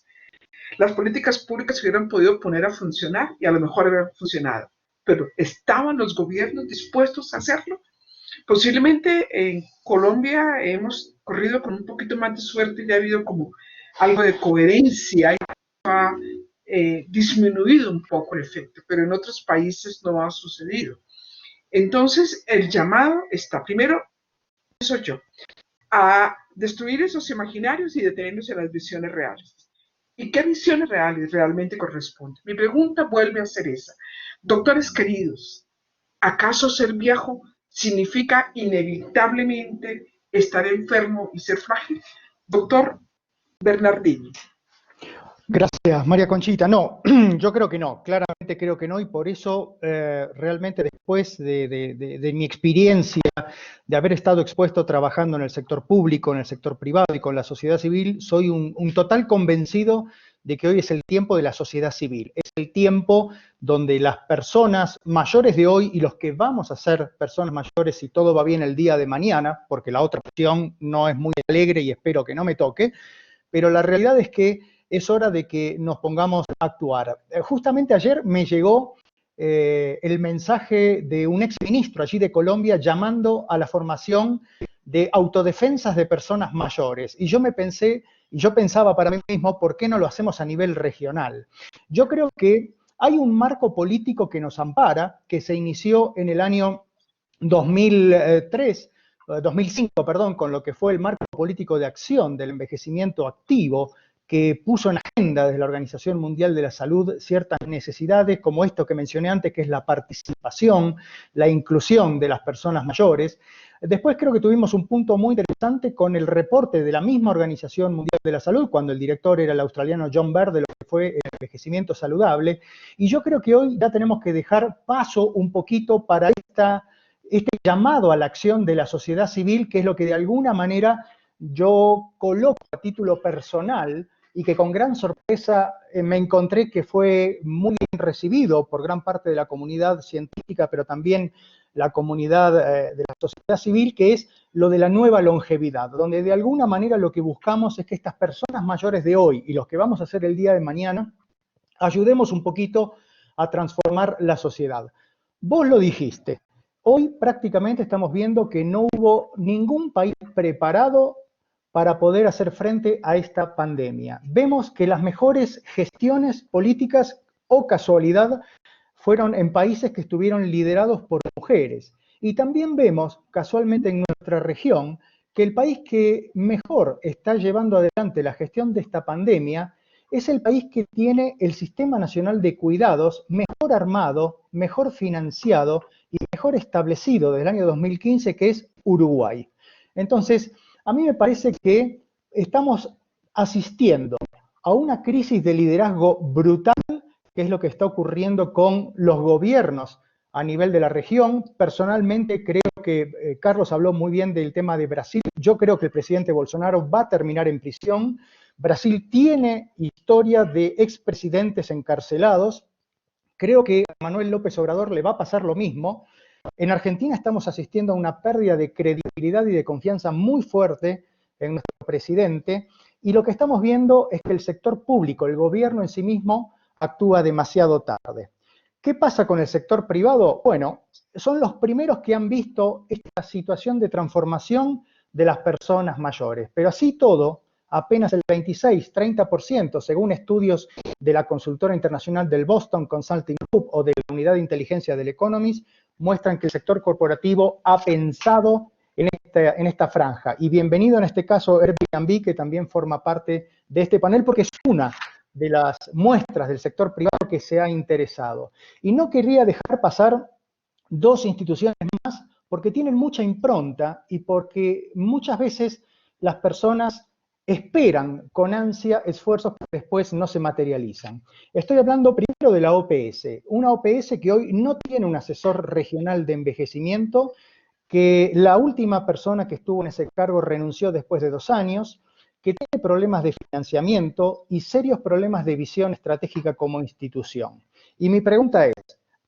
Las políticas públicas se hubieran podido poner a funcionar y a lo mejor hubieran funcionado, pero ¿estaban los gobiernos dispuestos a hacerlo? Posiblemente en Colombia hemos corrido con un poquito más de suerte y ha habido como algo de coherencia y ha disminuido un poco el efecto, pero en otros países no ha sucedido. Entonces, el llamado está, primero, eso yo, a destruir esos imaginarios y detenernos en las visiones reales. ¿Y qué visiones reales realmente corresponden? Mi pregunta vuelve a ser esa. Doctores queridos, ¿acaso ser viejo significa inevitablemente estar enfermo y ser frágil? Doctor Bernardini. Gracias, María Conchita. No, yo creo que no, claramente creo que no, y por eso realmente después de mi experiencia de haber estado expuesto trabajando en el sector público, en el sector privado y con la sociedad civil, soy un total convencido de que hoy es el tiempo de la sociedad civil. Es el tiempo donde las personas mayores de hoy y los que vamos a ser personas mayores si todo va bien el día de mañana, porque la otra opción no es muy alegre y espero que no me toque, pero la realidad es que es hora de que nos pongamos a actuar. Justamente ayer me llegó el mensaje de un exministro allí de Colombia llamando a la formación de autodefensas de personas mayores. Y yo pensaba para mí mismo, ¿por qué no lo hacemos a nivel regional? Yo creo que hay un marco político que nos ampara, que se inició en el año 2005, con lo que fue el marco político de acción del envejecimiento activo, que puso en agenda desde la Organización Mundial de la Salud ciertas necesidades, como esto que mencioné antes, que es la participación, la inclusión de las personas mayores. Después creo que tuvimos un punto muy interesante con el reporte de la misma Organización Mundial de la Salud, cuando el director era el australiano John Berg, de lo que fue el envejecimiento saludable. Y yo creo que hoy ya tenemos que dejar paso un poquito para este llamado a la acción de la sociedad civil, que es lo que de alguna manera yo coloco a título personal y que con gran sorpresa me encontré que fue muy bien recibido por gran parte de la comunidad científica, pero también la comunidad de la sociedad civil, que es lo de la nueva longevidad, donde de alguna manera lo que buscamos es que estas personas mayores de hoy y los que vamos a hacer el día de mañana, ayudemos un poquito a transformar la sociedad. Vos lo dijiste, hoy prácticamente estamos viendo que no hubo ningún país preparado para poder hacer frente a esta pandemia. Vemos que las mejores gestiones políticas, o casualidad, fueron en países que estuvieron liderados por mujeres. Y también vemos, casualmente en nuestra región, que el país que mejor está llevando adelante la gestión de esta pandemia es el país que tiene el Sistema Nacional de Cuidados mejor armado, mejor financiado y mejor establecido desde el año 2015, que es Uruguay. Entonces, a mí me parece que estamos asistiendo a una crisis de liderazgo brutal, que es lo que está ocurriendo con los gobiernos a nivel de la región. Personalmente creo que Carlos habló muy bien del tema de Brasil. Yo creo que el presidente Bolsonaro va a terminar en prisión. Brasil tiene historia de expresidentes encarcelados. Creo que a Manuel López Obrador le va a pasar lo mismo. En Argentina estamos asistiendo a una pérdida de credibilidad y de confianza muy fuerte en nuestro presidente, y lo que estamos viendo es que el sector público, el gobierno en sí mismo, actúa demasiado tarde. ¿Qué pasa con el sector privado? Bueno, son los primeros que han visto esta situación de transformación de las personas mayores, pero así todo, apenas el 26-30%, según estudios de la consultora internacional del Boston Consulting Group o de la unidad de inteligencia del Economist, muestran que el sector corporativo ha pensado en esta franja. Y bienvenido en este caso Airbnb, que también forma parte de este panel, porque es una de las muestras del sector privado que se ha interesado. Y no querría dejar pasar dos instituciones más, porque tienen mucha impronta y porque muchas veces las personas esperan con ansia esfuerzos que después no se materializan. Estoy hablando primero de la OPS, una OPS que hoy no tiene un asesor regional de envejecimiento, que la última persona que estuvo en ese cargo renunció después de 2 años, que tiene problemas de financiamiento y serios problemas de visión estratégica como institución. Y mi pregunta es,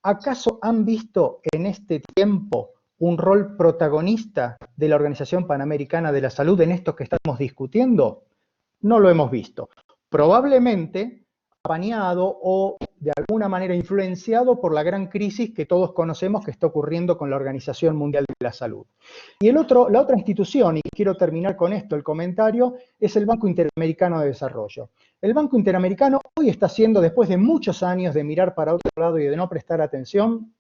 ¿acaso han visto en este tiempo un rol protagonista de la Organización Panamericana de la Salud en esto que estamos discutiendo? No lo hemos visto. Probablemente apañado o de alguna manera influenciado por la gran crisis que todos conocemos que está ocurriendo con la Organización Mundial de la Salud. Y la otra institución, y quiero terminar con esto el comentario, es el Banco Interamericano de Desarrollo. El Banco Interamericano hoy está haciendo, después de muchos años de mirar para otro lado y de no prestar atención,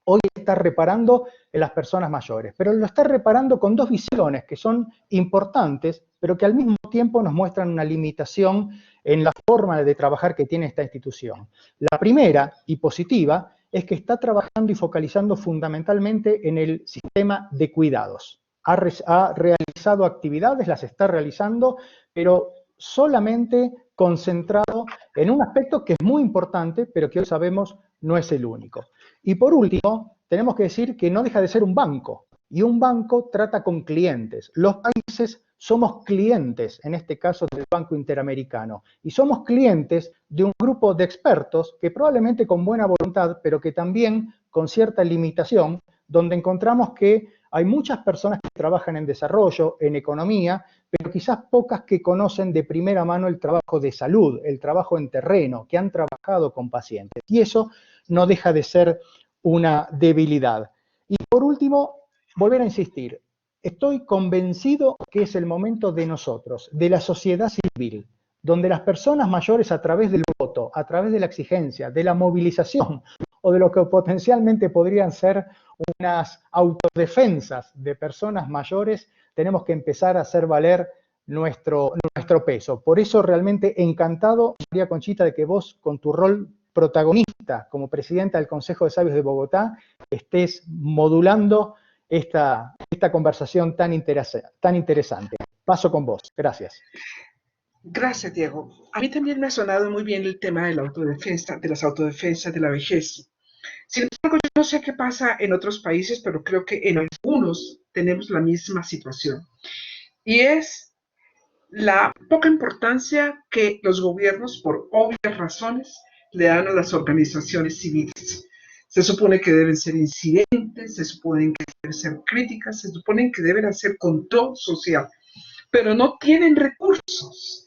hoy está reparando en las personas mayores, pero lo está reparando con dos visiones que son importantes, pero que al mismo tiempo nos muestran una limitación en la forma de trabajar que tiene esta institución. La primera, y positiva, es que está trabajando y focalizando fundamentalmente en el sistema de cuidados. Ha realizado actividades, las está realizando, pero solamente concentrado en un aspecto que es muy importante, pero que hoy sabemos no es el único. Y por último, tenemos que decir que no deja de ser un banco, y un banco trata con clientes. Los países somos clientes, en este caso del Banco Interamericano, y somos clientes de un grupo de expertos que probablemente con buena voluntad, pero que también con cierta limitación, donde encontramos que hay muchas personas que trabajan en desarrollo, en economía, pero quizás pocas que conocen de primera mano el trabajo de salud, el trabajo en terreno, que han trabajado con pacientes. Y eso no deja de ser una debilidad. Y por último, volver a insistir, estoy convencido que es el momento de nosotros, de la sociedad civil, donde las personas mayores a través del voto, a través de la exigencia, de la movilización o de lo que potencialmente podrían ser unas autodefensas de personas mayores, tenemos que empezar a hacer valer nuestro peso. Por eso realmente encantado, María Conchita, de que vos con tu rol protagonista como presidenta del Consejo de Sabios de Bogotá estés modulando esta conversación tan interesante. Paso con vos. Gracias. Gracias, Diego. A mí también me ha sonado muy bien el tema de la autodefensa, de las autodefensas de la vejez. Sin embargo, yo no sé qué pasa en otros países, pero creo que en algunos tenemos la misma situación. Y es la poca importancia que los gobiernos, por obvias razones, le dan a las organizaciones civiles. Se supone que deben ser incidentes, se supone que deben ser críticas, se supone que deben hacer control social, pero no tienen recursos.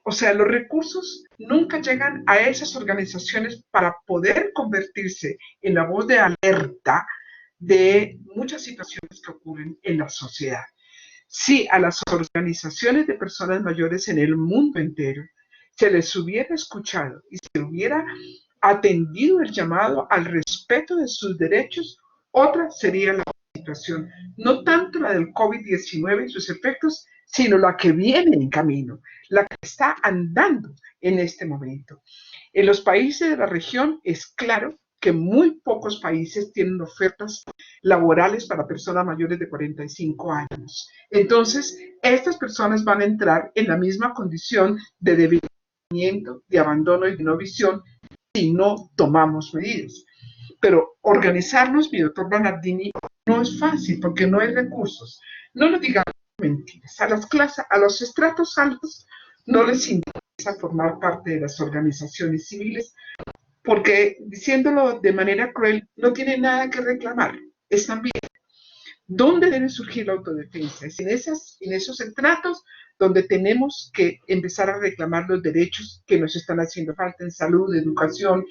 O sea, los recursos nunca llegan a esas organizaciones para poder convertirse en la voz de alerta de muchas situaciones que ocurren en la sociedad. Si a las organizaciones de personas mayores en el mundo entero se les hubiera escuchado y se hubiera atendido el llamado al respeto de sus derechos, otra sería la situación, no tanto la del COVID-19 y sus efectos, sino la que viene en camino, la que está andando en este momento. En los países de la región es claro que muy pocos países tienen ofertas laborales para personas mayores de 45 años. Entonces, estas personas van a entrar en la misma condición de debilitamiento, de abandono y de no visión si no tomamos medidas. Pero organizarnos, mi doctor Bernardini, no es fácil porque no hay recursos. No lo digamos mentiras. A los estratos altos no les interesa formar parte de las organizaciones civiles porque, diciéndolo de manera cruel, no tienen nada que reclamar. Están bien. ¿Dónde debe surgir la autodefensa? Es en esos estratos donde tenemos que empezar a reclamar los derechos que nos están haciendo falta en salud, educación,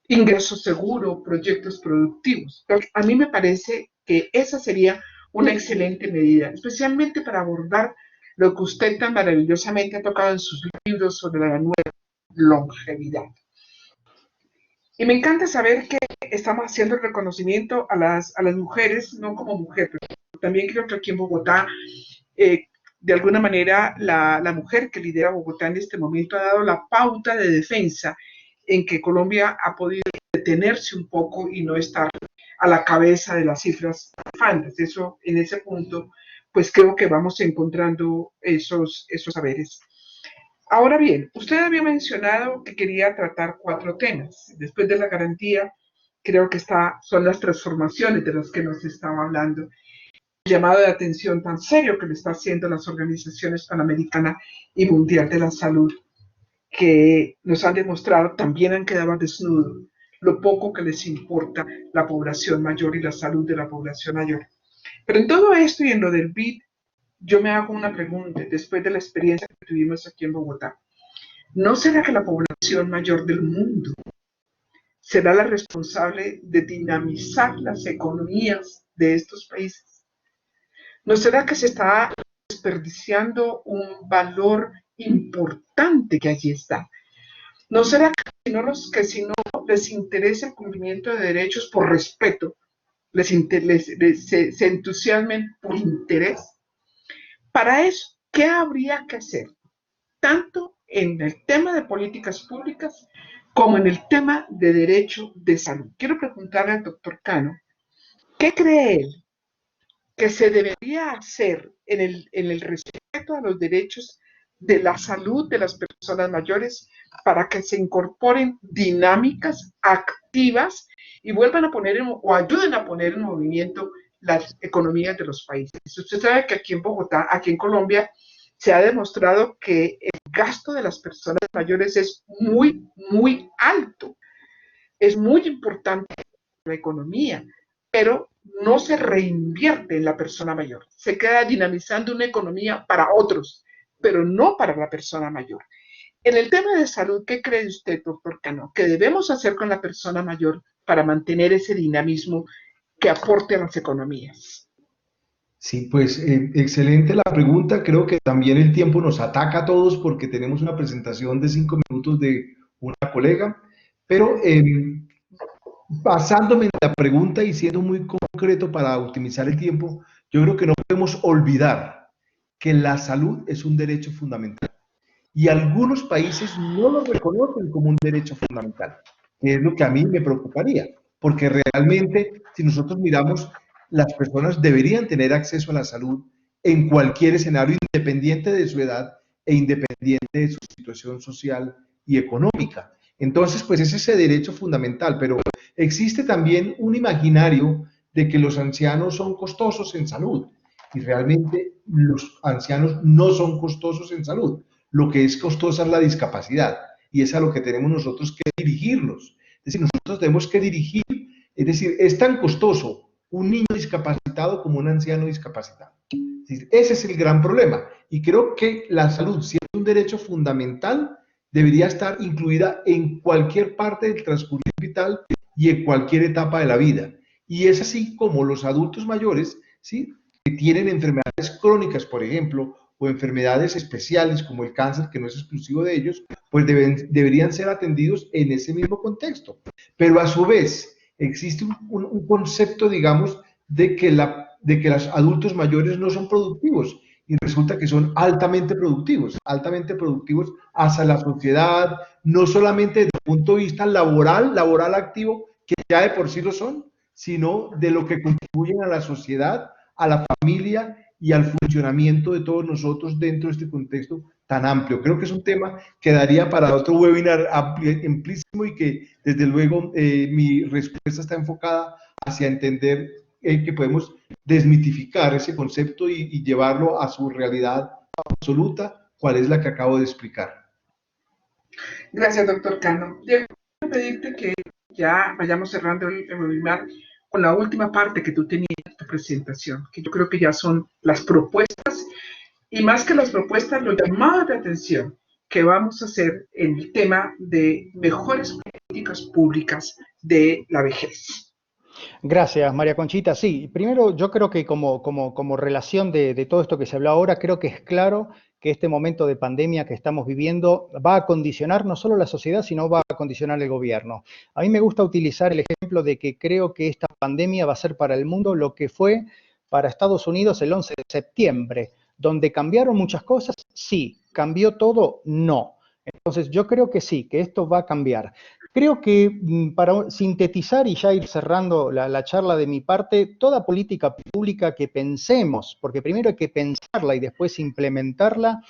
ingreso seguro, proyectos productivos. A mí me parece que esa sería una excelente medida, especialmente para abordar lo que usted tan maravillosamente ha tocado en sus libros sobre la nueva longevidad. Y me encanta saber que estamos haciendo el reconocimiento a las mujeres, no como mujer, pero también creo que aquí en Bogotá, de alguna manera, la mujer que lidera Bogotá en este momento ha dado la pauta de defensa en que Colombia ha podido detenerse un poco y no estar a la cabeza de las cifras infantes. Eso, en ese punto, pues creo que vamos encontrando esos saberes. Ahora bien, usted había mencionado que quería tratar 4 temas. Después de la garantía, creo que son las transformaciones de las que nos estaba hablando. El llamado de atención tan serio que le está haciendo las organizaciones Panamericana y Mundial de la Salud, que nos han demostrado, también han quedado desnudos lo poco que les importa la población mayor y la salud de la población mayor. Pero en todo esto y en lo del BID, yo me hago una pregunta, después de la experiencia que tuvimos aquí en Bogotá. ¿No será que la población mayor del mundo será la responsable de dinamizar las economías de estos países? ¿No será que se está desperdiciando un valor importante que allí está? ¿No será que si no les interesa el cumplimiento de derechos por respeto, se entusiasmen por interés? Para eso, ¿qué habría que hacer? Tanto en el tema de políticas públicas como en el tema de derecho de salud. Quiero preguntarle al doctor Cano, ¿qué cree él que se debería hacer en el respeto a los derechos de la salud de las personas mayores para que se incorporen dinámicas activas y vuelvan a poner o ayuden a poner en movimiento las economías de los países? Usted sabe que aquí en Bogotá, aquí en Colombia, se ha demostrado que el gasto de las personas mayores es muy, muy alto. Es muy importante la economía, pero no se reinvierte en la persona mayor. Se queda dinamizando una economía para otros, pero no para la persona mayor. En el tema de salud, ¿qué cree usted, doctor Cano, que debemos hacer con la persona mayor para mantener ese dinamismo que aporte a las economías? Sí, pues excelente la pregunta. Creo que también el tiempo nos ataca a todos porque tenemos una presentación de 5 minutos de una colega, pero basándome en la pregunta y siendo muy concreto para optimizar el tiempo, yo creo que no podemos olvidar que la salud es un derecho fundamental y algunos países no lo reconocen como un derecho fundamental, que es lo que a mí me preocuparía, porque realmente si nosotros miramos, las personas deberían tener acceso a la salud en cualquier escenario, independiente de su edad e independiente de su situación social y económica. Entonces, pues es ese derecho fundamental, pero existe también un imaginario de que los ancianos son costosos en salud y realmente los ancianos no son costosos en salud. Lo que es costosa es la discapacidad y es a lo que tenemos nosotros que dirigirnos. Es decir, nosotros tenemos que dirigir, es decir, es tan costoso un niño discapacitado como un anciano discapacitado. Es decir, ese es el gran problema y creo que la salud, siendo un derecho fundamental, debería estar incluida en cualquier parte del transcurrir vital y en cualquier etapa de la vida. Y es así como los adultos mayores, ¿sí?, que tienen enfermedades crónicas, por ejemplo, o enfermedades especiales como el cáncer, que no es exclusivo de ellos, pues deberían ser atendidos en ese mismo contexto. Pero a su vez existe un concepto, digamos, de que los adultos mayores no son productivos y resulta que son altamente productivos hacia la sociedad, no solamente desde el punto de vista laboral activo, que ya de por sí lo son, sino de lo que contribuyen a la sociedad, a la familia y al funcionamiento de todos nosotros dentro de este contexto tan amplio. Creo que es un tema que daría para otro webinar amplísimo y que desde luego mi respuesta está enfocada hacia entender que podemos desmitificar ese concepto y llevarlo a su realidad absoluta, cuál es la que acabo de explicar. Gracias, doctor Cano. Quiero pedirte que ya vayamos cerrando el webinar con la última parte que tú tenías en tu presentación, que yo creo que ya son las propuestas, y más que las propuestas, los llamados de atención que vamos a hacer en el tema de mejores políticas públicas de la vejez. Gracias, María Conchita. Sí, primero yo creo que como relación de todo esto que se habló ahora, creo que es claro que este momento de pandemia que estamos viviendo va a condicionar no solo la sociedad, sino va a condicionar el gobierno. A mí me gusta utilizar el ejemplo de que creo que esta pandemia va a ser para el mundo lo que fue para Estados Unidos el 11 de septiembre, donde cambiaron muchas cosas, sí, cambió todo, no. Entonces yo creo que sí, que esto va a cambiar. Creo que para sintetizar y ya ir cerrando la charla de mi parte, toda política pública que pensemos, porque primero hay que pensarla y después implementarla,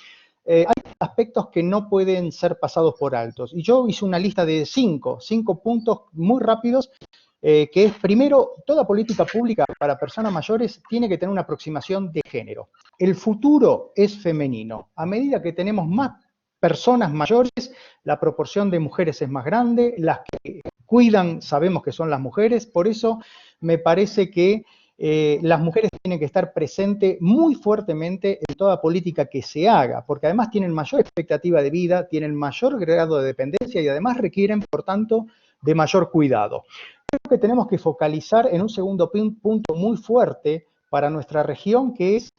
hay aspectos que no pueden ser pasados por altos. Y yo hice una lista de cinco puntos muy rápidos, que es primero, toda política pública para personas mayores tiene que tener una aproximación de género. El futuro es femenino. A medida que tenemos más personas mayores, la proporción de mujeres es más grande, las que cuidan sabemos que son las mujeres, por eso me parece que las mujeres tienen que estar presentes muy fuertemente en toda política que se haga, porque además tienen mayor expectativa de vida, tienen mayor grado de dependencia y además requieren, por tanto, de mayor cuidado. Creo que tenemos que focalizar en un segundo punto muy fuerte para nuestra región, que es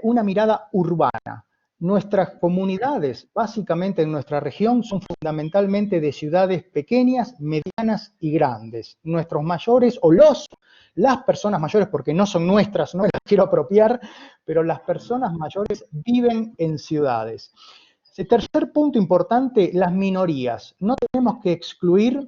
una mirada urbana. Nuestras comunidades, básicamente en nuestra región, son fundamentalmente de ciudades pequeñas, medianas y grandes. Nuestros mayores, o las personas mayores, porque no son nuestras, no me las quiero apropiar, pero las personas mayores viven en ciudades. El tercer punto importante, las minorías. No tenemos que excluir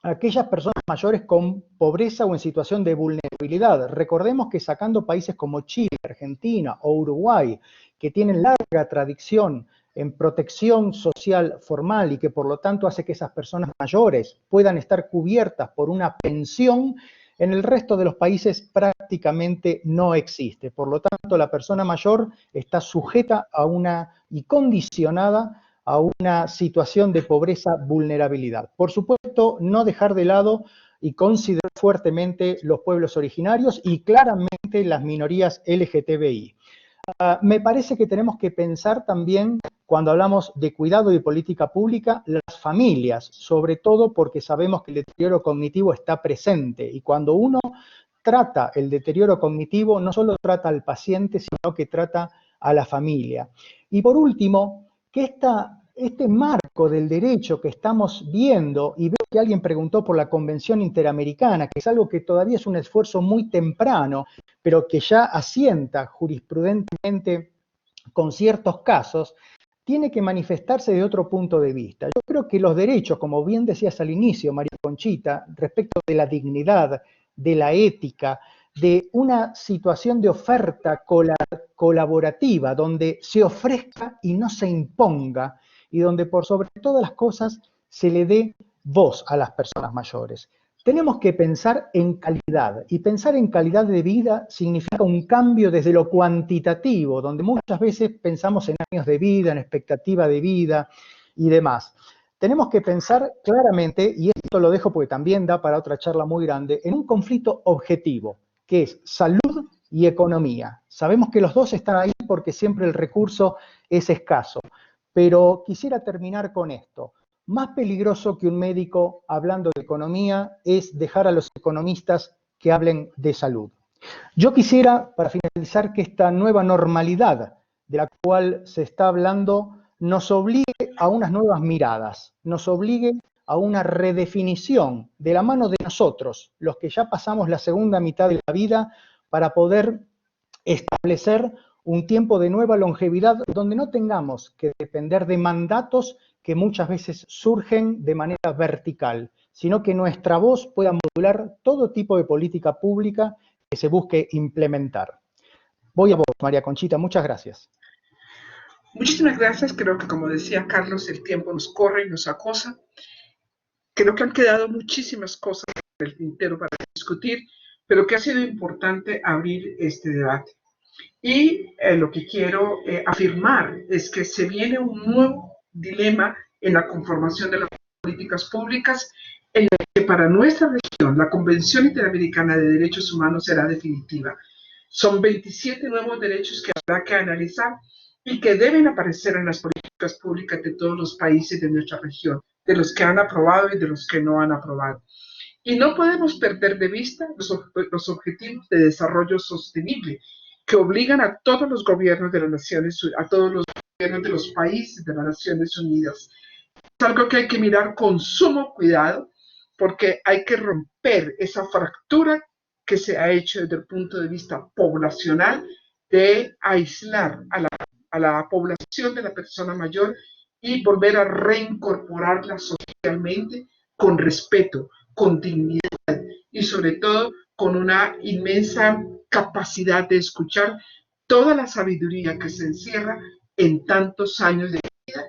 a aquellas personas mayores con pobreza o en situación de vulnerabilidad. Recordemos que sacando países como Chile, Argentina o Uruguay, que tienen larga tradición en protección social formal y que por lo tanto hace que esas personas mayores puedan estar cubiertas por una pensión, en el resto de los países prácticamente no existe. Por lo tanto, la persona mayor está sujeta a y condicionada a una situación de pobreza, vulnerabilidad. Por supuesto, no dejar de lado y considerar fuertemente los pueblos originarios y claramente las minorías LGTBI. Me parece que tenemos que pensar también, cuando hablamos de cuidado y política pública, las familias, sobre todo porque sabemos que el deterioro cognitivo está presente y cuando uno trata el deterioro cognitivo, no solo trata al paciente, sino que trata a la familia. Y por último, que este marco del derecho que estamos viendo, y veo que alguien preguntó por la Convención Interamericana, que es algo que todavía es un esfuerzo muy temprano, pero que ya asienta jurisprudentemente con ciertos casos, tiene que manifestarse de otro punto de vista. Yo creo que los derechos, como bien decías al inicio, María Conchita, respecto de la dignidad, de la ética, de una situación de oferta colaborativa, donde se ofrezca y no se imponga, y donde por sobre todas las cosas se le dé voz a las personas mayores. Tenemos que pensar en calidad, y pensar en calidad de vida significa un cambio desde lo cuantitativo, donde muchas veces pensamos en años de vida, en expectativa de vida y demás. Tenemos que pensar claramente, y esto lo dejo porque también da para otra charla muy grande, en un conflicto objetivo, que es salud y economía. Sabemos que los dos están ahí porque siempre el recurso es escaso, pero quisiera terminar con esto. Más peligroso que un médico hablando de economía es dejar a los economistas que hablen de salud. Yo quisiera, para finalizar, que esta nueva normalidad de la cual se está hablando nos obligue a unas nuevas miradas, nos obligue a una redefinición de la mano de nosotros, los que ya pasamos la segunda mitad de la vida, para poder establecer un tiempo de nueva longevidad donde no tengamos que depender de mandatos que muchas veces surgen de manera vertical, sino que nuestra voz pueda modular todo tipo de política pública que se busque implementar. Voy a vos, María Conchita, muchas gracias. Muchísimas gracias. Creo que, como decía Carlos, el tiempo nos corre y nos acosa. Creo que han quedado muchísimas cosas en el tintero para discutir, pero que ha sido importante abrir este debate. Y lo que quiero afirmar es que se viene un nuevo dilema en la conformación de las políticas públicas, en el que para nuestra región la Convención Interamericana de Derechos Humanos será definitiva. Son 27 nuevos derechos que habrá que analizar y que deben aparecer en las políticas públicas de todos los países de nuestra región, de los que han aprobado y de los que no han aprobado. Y no podemos perder de vista los objetivos de desarrollo sostenible que obligan a todos los gobiernos de las Naciones Unidas, a todos los gobiernos de los países de las Naciones Unidas. Es algo que hay que mirar con sumo cuidado porque hay que romper esa fractura que se ha hecho desde el punto de vista poblacional de aislar a la población de la persona mayor y volver a reincorporarla socialmente con respeto, con dignidad y sobre todo con una inmensa capacidad de escuchar toda la sabiduría que se encierra en tantos años de vida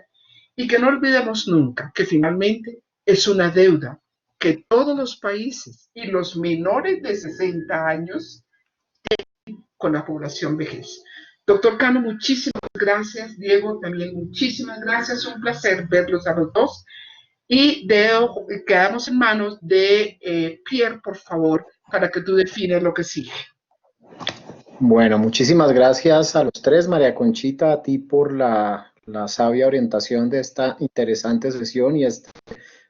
y que no olvidemos nunca que finalmente es una deuda que todos los países y los menores de 60 años tienen con la población vejez. Doctor Cano, muchísimas gracias. Diego, también muchísimas gracias. Un placer verlos a los dos. Y quedamos en manos de Pierre, por favor, para que tú defines lo que sigue. Bueno, muchísimas gracias a los tres, María Conchita, a ti por la sabia orientación de esta interesante sesión y este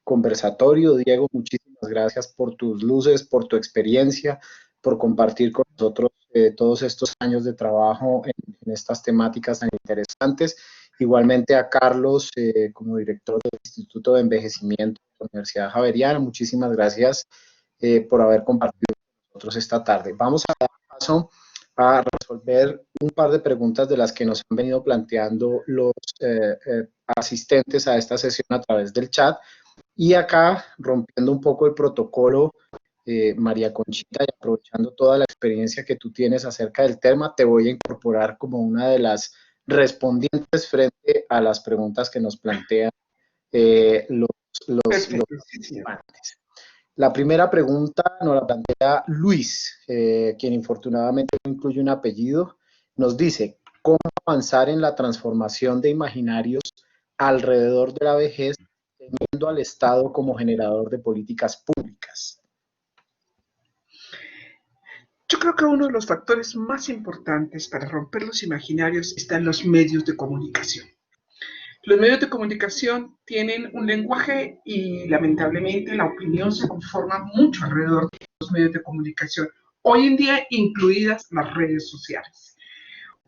conversatorio. Diego, muchísimas gracias por tus luces, por tu experiencia, por compartir con nosotros todos estos años de trabajo en estas temáticas tan interesantes. Igualmente a Carlos, como director del Instituto de Envejecimiento de la Universidad Javeriana, muchísimas gracias por haber compartido con nosotros esta tarde. Vamos a dar paso a resolver un par de preguntas de las que nos han venido planteando los asistentes a esta sesión a través del chat. Y acá, rompiendo un poco el protocolo, María Conchita, y aprovechando toda la experiencia que tú tienes acerca del tema, te voy a incorporar como una de las respondientes frente a las preguntas que nos plantean los participantes. La primera pregunta nos la plantea Luis, quien infortunadamente no incluye un apellido. Nos dice, ¿cómo avanzar en la transformación de imaginarios alrededor de la vejez, teniendo al Estado como generador de políticas públicas? Yo creo que uno de los factores más importantes para romper los imaginarios está en los medios de comunicación. Los medios de comunicación tienen un lenguaje y lamentablemente la opinión se conforma mucho alrededor de los medios de comunicación, hoy en día incluidas las redes sociales.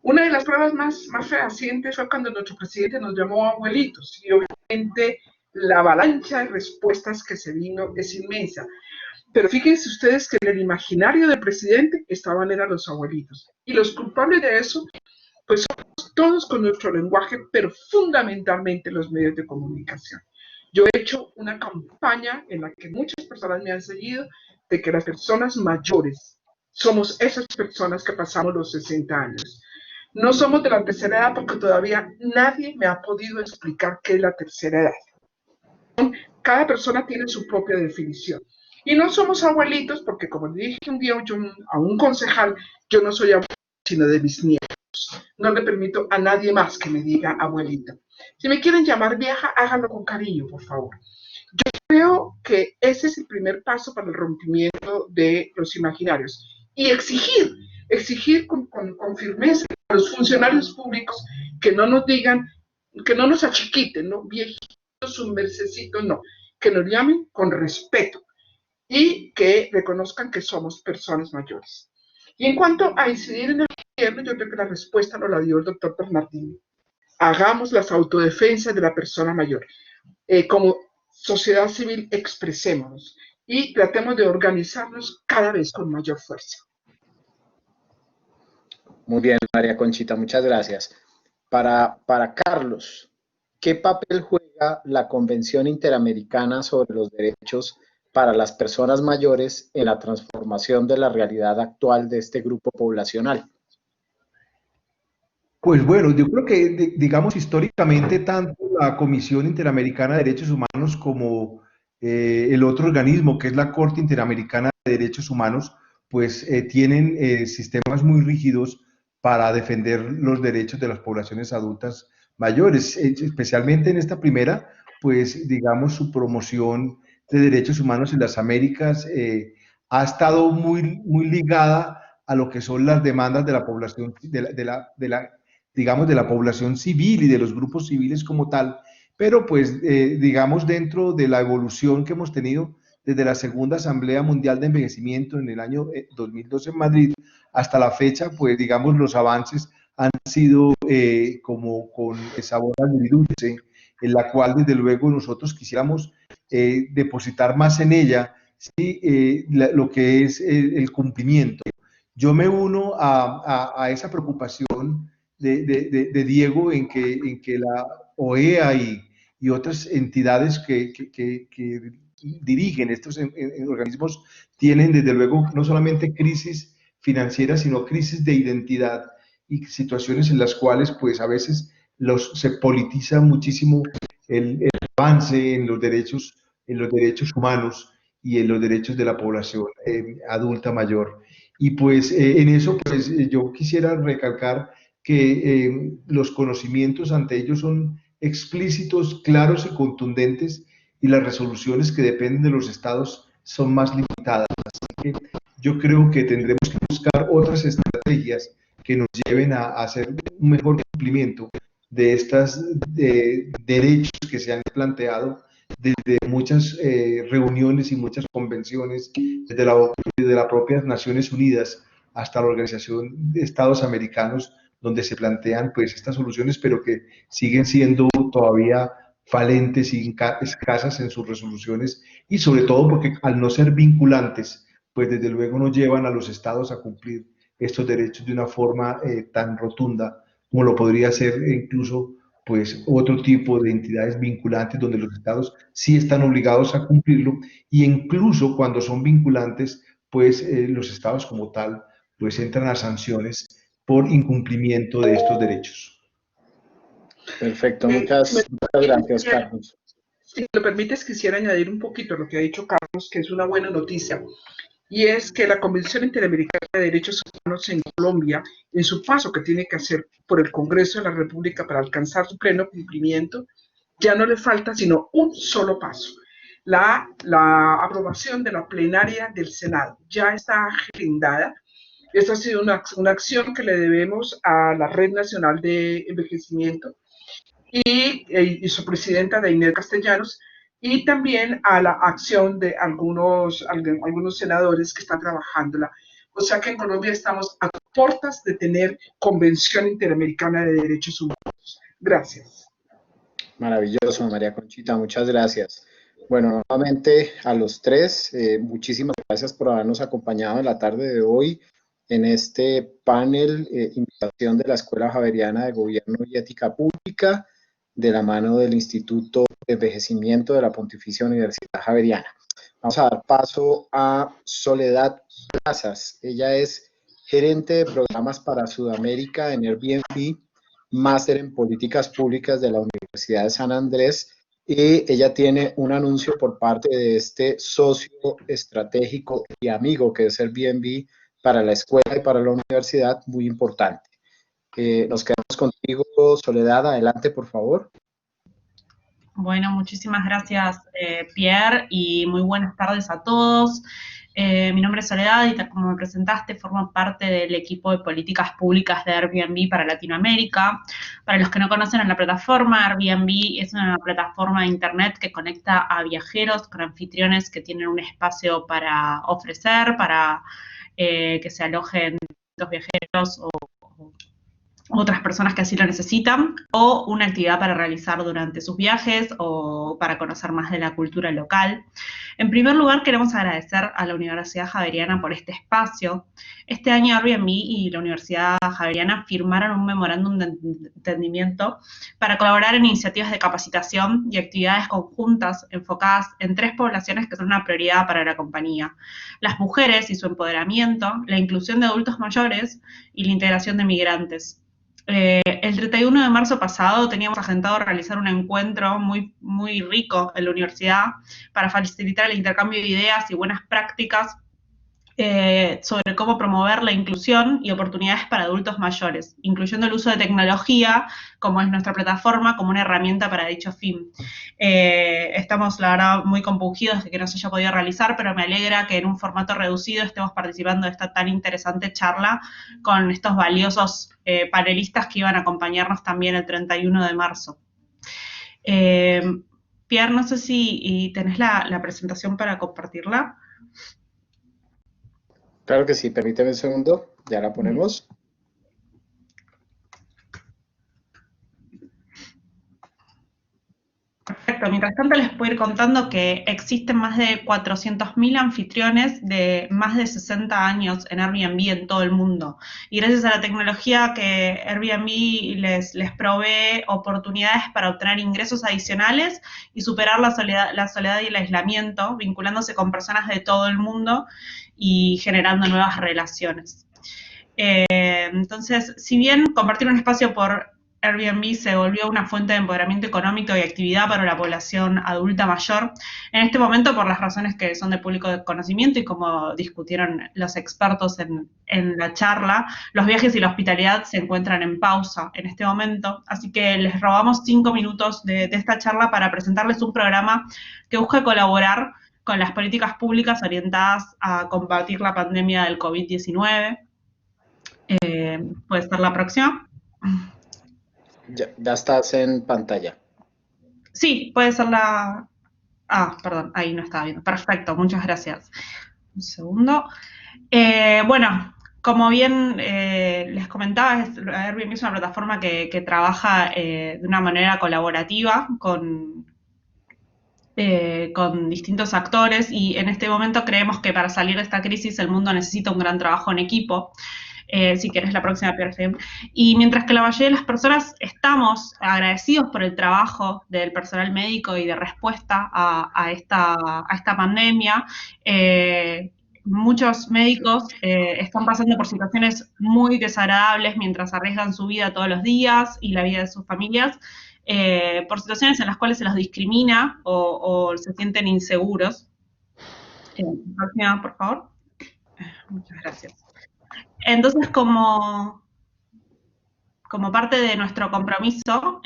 Una de las pruebas más fehacientes fue cuando nuestro presidente nos llamó abuelitos y obviamente la avalancha de respuestas que se vino es inmensa. Pero fíjense ustedes que en el imaginario del presidente eran los abuelitos. Y los culpables de eso, pues somos todos con nuestro lenguaje, pero fundamentalmente los medios de comunicación. Yo he hecho una campaña en la que muchas personas me han seguido de que las personas mayores somos esas personas que pasamos los 60 años. No somos de la tercera edad porque todavía nadie me ha podido explicar qué es la tercera edad. Cada persona tiene su propia definición. Y no somos abuelitos porque, como le dije un día a un concejal, yo no soy abuelito, sino de mis nietos. No le permito a nadie más que me diga abuelita. Si me quieren llamar vieja, háganlo con cariño, por favor. Yo creo que ese es el primer paso para el rompimiento de los imaginarios. Y exigir con firmeza a los funcionarios públicos que no nos digan, que no nos achiquiten, ¿no? Viejitos, un mercecito, no. Que nos llamen con respeto y que reconozcan que somos personas mayores. Y en cuanto a incidir en el gobierno, yo creo que la respuesta nos la dio el doctor Bernardini. Hagamos las autodefensas de la persona mayor. Como sociedad civil, expresémonos y tratemos de organizarnos cada vez con mayor fuerza. Muy bien, María Conchita, muchas gracias. Para Carlos, ¿qué papel juega la Convención Interamericana sobre los Derechos para las Personas Mayores en la transformación de la realidad actual de este grupo poblacional? Pues bueno, yo creo que, digamos, históricamente, tanto la Comisión Interamericana de Derechos Humanos como el otro organismo, que es la Corte Interamericana de Derechos Humanos, pues tienen sistemas muy rígidos para defender los derechos de las poblaciones adultas mayores, especialmente en esta primera, pues digamos, su promoción de derechos humanos en las Américas ha estado muy ligada a lo que son las demandas de la población, digamos, de la población civil y de los grupos civiles como tal, pero pues, digamos, dentro de la evolución que hemos tenido, desde la Segunda Asamblea Mundial de Envejecimiento en el año 2012 en Madrid hasta la fecha, pues digamos los avances han sido como con sabor agridulce, en la cual desde luego nosotros quisiéramos depositar más en ella, ¿sí? Lo que es el cumplimiento. Yo me uno a esa preocupación de Diego en que la OEA y otras entidades que dirigen estos organismos tienen desde luego no solamente crisis financieras, sino crisis de identidad y situaciones en las cuales pues a veces se politiza muchísimo el avance en los derechos humanos y en los derechos de la población adulta mayor. Y pues en eso pues yo quisiera recalcar que los conocimientos ante ellos son explícitos, claros y contundentes, y las resoluciones que dependen de los estados son más limitadas. Así que yo creo que tendremos que buscar otras estrategias que nos lleven a hacer un mejor cumplimiento de estos derechos que se han planteado desde muchas reuniones y muchas convenciones, desde las propias Naciones Unidas hasta la Organización de Estados Americanos, donde se plantean pues estas soluciones, pero que siguen siendo todavía falentes y escasas en sus resoluciones, y sobre todo porque al no ser vinculantes, pues desde luego no llevan a los estados a cumplir estos derechos de una forma tan rotunda como lo podría ser incluso pues otro tipo de entidades vinculantes donde los estados sí están obligados a cumplirlo, y incluso cuando son vinculantes, pues los estados como tal pues entran a sanciones por incumplimiento de estos derechos. Perfecto, muchas gracias, Carlos. Si me lo permites, quisiera añadir un poquito a lo que ha dicho Carlos, que es una buena noticia, y es que la Convención Interamericana de Derechos Humanos en Colombia, en su paso que tiene que hacer por el Congreso de la República para alcanzar su pleno cumplimiento, ya no le falta sino un solo paso: la aprobación de la plenaria del Senado. Ya está agendada. Esta ha sido una acción que le debemos a la Red Nacional de Envejecimiento y su presidenta, Dainer Castellanos, y también a la acción de algunos senadores que están trabajándola. O sea que en Colombia estamos a puertas de tener Convención Interamericana de Derechos Humanos. Gracias. Maravilloso, María Conchita, muchas gracias. Bueno, nuevamente a los tres, muchísimas gracias por habernos acompañado en la tarde de hoy en este panel, invitación de la Escuela Javeriana de Gobierno y Ética Pública, de la mano del Instituto de Envejecimiento de la Pontificia Universidad Javeriana. Vamos a dar paso a Soledad Plazas. Ella es gerente de programas para Sudamérica en Airbnb, máster en políticas públicas de la Universidad de San Andrés, y ella tiene un anuncio por parte de este socio estratégico y amigo que es Airbnb para la escuela y para la universidad, muy importante. Nos quedamos contigo, Soledad. Adelante, por favor. Bueno, muchísimas gracias, Pierre, y muy buenas tardes a todos. Mi nombre es Soledad y, tal como me presentaste, formo parte del equipo de políticas públicas de Airbnb para Latinoamérica. Para los que no conocen la plataforma, Airbnb es una plataforma de internet que conecta a viajeros con anfitriones que tienen un espacio para ofrecer, para que se alojen los viajeros o otras personas que así lo necesitan, o una actividad para realizar durante sus viajes o para conocer más de la cultura local. En primer lugar, queremos agradecer a la Universidad Javeriana por este espacio. Este año Airbnb y la Universidad Javeriana firmaron un memorándum de entendimiento para colaborar en iniciativas de capacitación y actividades conjuntas enfocadas en 3 poblaciones que son una prioridad para la compañía: las mujeres y su empoderamiento, la inclusión de adultos mayores y la integración de migrantes. El 31 de marzo pasado teníamos agendado realizar un encuentro muy rico en la universidad para facilitar el intercambio de ideas y buenas prácticas sobre cómo promover la inclusión y oportunidades para adultos mayores, incluyendo el uso de tecnología, como es nuestra plataforma, como una herramienta para dicho fin. Estamos, la verdad, muy compungidos de que no se haya podido realizar, pero me alegra que en un formato reducido estemos participando de esta tan interesante charla con estos valiosos panelistas que iban a acompañarnos también el 31 de marzo. Pierre, no sé si tenés la presentación para compartirla. Claro que sí, permíteme un segundo, ya la ponemos. Perfecto, mientras tanto les puedo ir contando que existen más de 400.000 anfitriones de más de 60 años en Airbnb en todo el mundo. Y gracias a la tecnología que Airbnb les provee oportunidades para obtener ingresos adicionales y superar la soledad y el aislamiento, vinculándose con personas de todo el mundo y generando nuevas relaciones. Entonces, si bien compartir un espacio por Airbnb se volvió una fuente de empoderamiento económico y actividad para la población adulta mayor, en este momento, por las razones que son de público conocimiento y como discutieron los expertos en la charla, los viajes y la hospitalidad se encuentran en pausa en este momento, así que les robamos 5 minutos de esta charla para presentarles un programa que busca colaborar con las políticas públicas orientadas a combatir la pandemia del COVID-19. ¿Puede ser la próxima? Ya estás en pantalla. Sí, puede ser la... Ah, perdón, ahí no estaba viendo. Perfecto, muchas gracias. Un segundo. Bueno, como bien les comentaba, Airbnb es una plataforma que trabaja de una manera colaborativa con distintos actores y en este momento creemos que para salir de esta crisis el mundo necesita un gran trabajo en equipo. Si querés la próxima, Pierre. Y mientras que la mayoría de las personas estamos agradecidos por el trabajo del personal médico y de respuesta a esta pandemia, muchos médicos están pasando por situaciones muy desagradables mientras arriesgan su vida todos los días y la vida de sus familias, por situaciones en las cuales se los discrimina o se sienten inseguros. Próxima, por favor. Muchas gracias. Entonces, como parte de nuestro compromiso,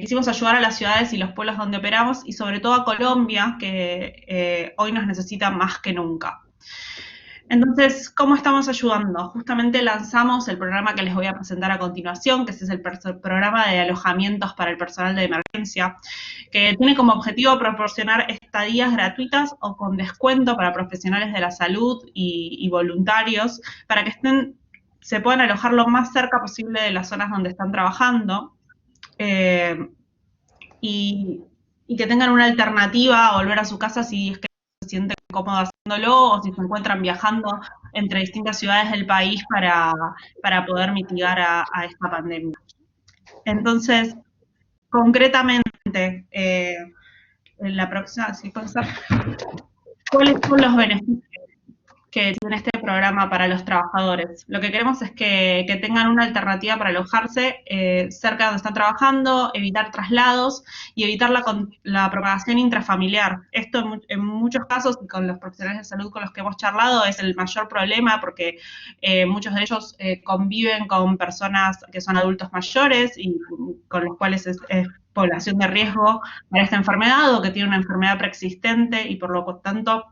quisimos ayudar a las ciudades y los pueblos donde operamos y sobre todo a Colombia, que hoy nos necesita más que nunca. Entonces, ¿cómo estamos ayudando? Justamente lanzamos el programa que les voy a presentar a continuación, que es el programa de alojamientos para el personal de emergencia, que tiene como objetivo proporcionar estadías gratuitas o con descuento para profesionales de la salud y voluntarios, para que se puedan alojar lo más cerca posible de las zonas donde están trabajando, y que tengan una alternativa a volver a su casa si es que se sienten cómodos haciéndolo o si se encuentran viajando entre distintas ciudades del país para poder mitigar a esta pandemia. Entonces, concretamente, en la próxima, ¿sí puede ser? ¿Cuáles son los beneficios que tiene este programa para los trabajadores? Lo que queremos es que tengan una alternativa para alojarse cerca de donde están trabajando, evitar traslados y evitar la propagación intrafamiliar. Esto en muchos casos, y con los profesionales de salud con los que hemos charlado, es el mayor problema porque muchos de ellos conviven con personas que son adultos mayores y con los cuales es población de riesgo para esta enfermedad o que tiene una enfermedad preexistente y por lo tanto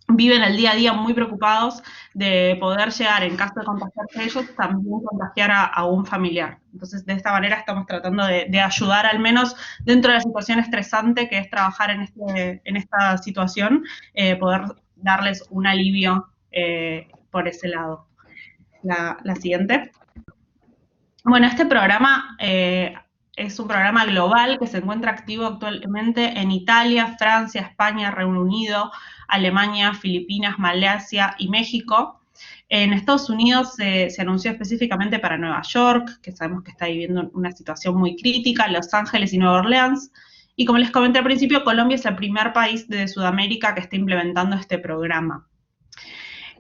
viven el día a día muy preocupados de poder llegar, en caso de contagiarse ellos, también contagiar a un familiar. Entonces, de esta manera estamos tratando de ayudar, al menos dentro de la situación estresante que es trabajar en esta situación, poder darles un alivio por ese lado. La siguiente. Bueno, este programa es un programa global que se encuentra activo actualmente en Italia, Francia, España, Reino Unido, Alemania, Filipinas, Malasia y México. En Estados Unidos se anunció específicamente para Nueva York, que sabemos que está viviendo una situación muy crítica, Los Ángeles y Nueva Orleans. Y como les comenté al principio, Colombia es el primer país de Sudamérica que está implementando este programa.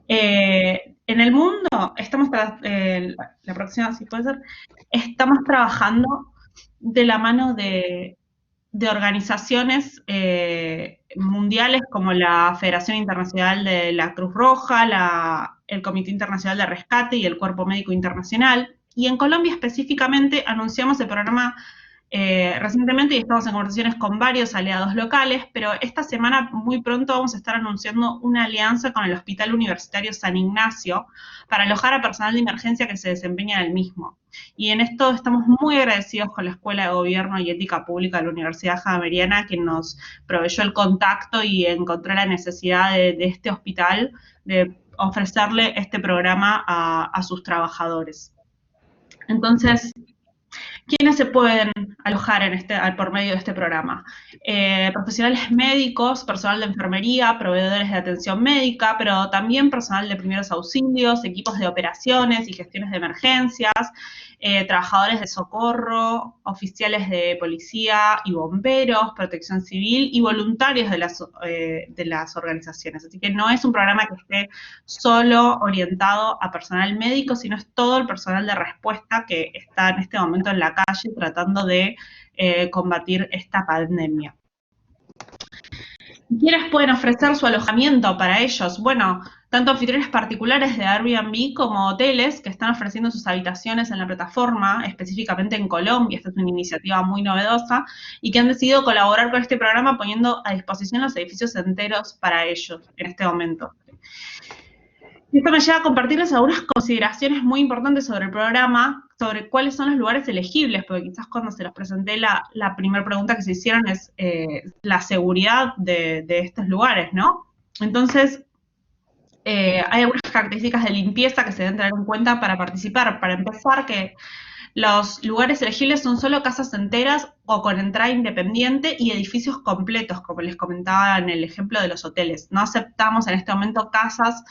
En el mundo, la próxima, si puede ser, estamos trabajando de la mano de organizaciones mundiales como la Federación Internacional de la Cruz Roja, el Comité Internacional de Rescate y el Cuerpo Médico Internacional. Y en Colombia específicamente anunciamos el programa recientemente y estamos en conversaciones con varios aliados locales, pero esta semana muy pronto vamos a estar anunciando una alianza con el Hospital Universitario San Ignacio para alojar a personal de emergencia que se desempeña en el mismo. Y en esto estamos muy agradecidos con la Escuela de Gobierno y Ética Pública de la Universidad Javeriana, que nos proveyó el contacto y encontró la necesidad de este hospital de ofrecerle este programa a sus trabajadores. Entonces, ¿quiénes se pueden alojar por medio de este programa? Profesionales médicos, personal de enfermería, proveedores de atención médica, pero también personal de primeros auxilios, equipos de operaciones y gestiones de emergencias, trabajadores de socorro, oficiales de policía y bomberos, protección civil y voluntarios de las organizaciones. Así que no es un programa que esté solo orientado a personal médico, sino es todo el personal de respuesta que está en este momento en la calle tratando de combatir esta pandemia. ¿Quiénes pueden ofrecer su alojamiento para ellos? Bueno, tanto anfitriones particulares de Airbnb como hoteles que están ofreciendo sus habitaciones en la plataforma, específicamente en Colombia. Esta es una iniciativa muy novedosa y que han decidido colaborar con este programa poniendo a disposición los edificios enteros para ellos en este momento. Y esto me lleva a compartirles algunas consideraciones muy importantes sobre el programa, sobre cuáles son los lugares elegibles, porque quizás cuando se los presenté la primera pregunta que se hicieron es la seguridad de estos lugares, ¿no? Entonces, hay algunas características de limpieza que se deben tener en cuenta para participar. Para empezar, que los lugares elegibles son solo casas enteras o con entrada independiente y edificios completos, como les comentaba en el ejemplo de los hoteles. No aceptamos en este momento casas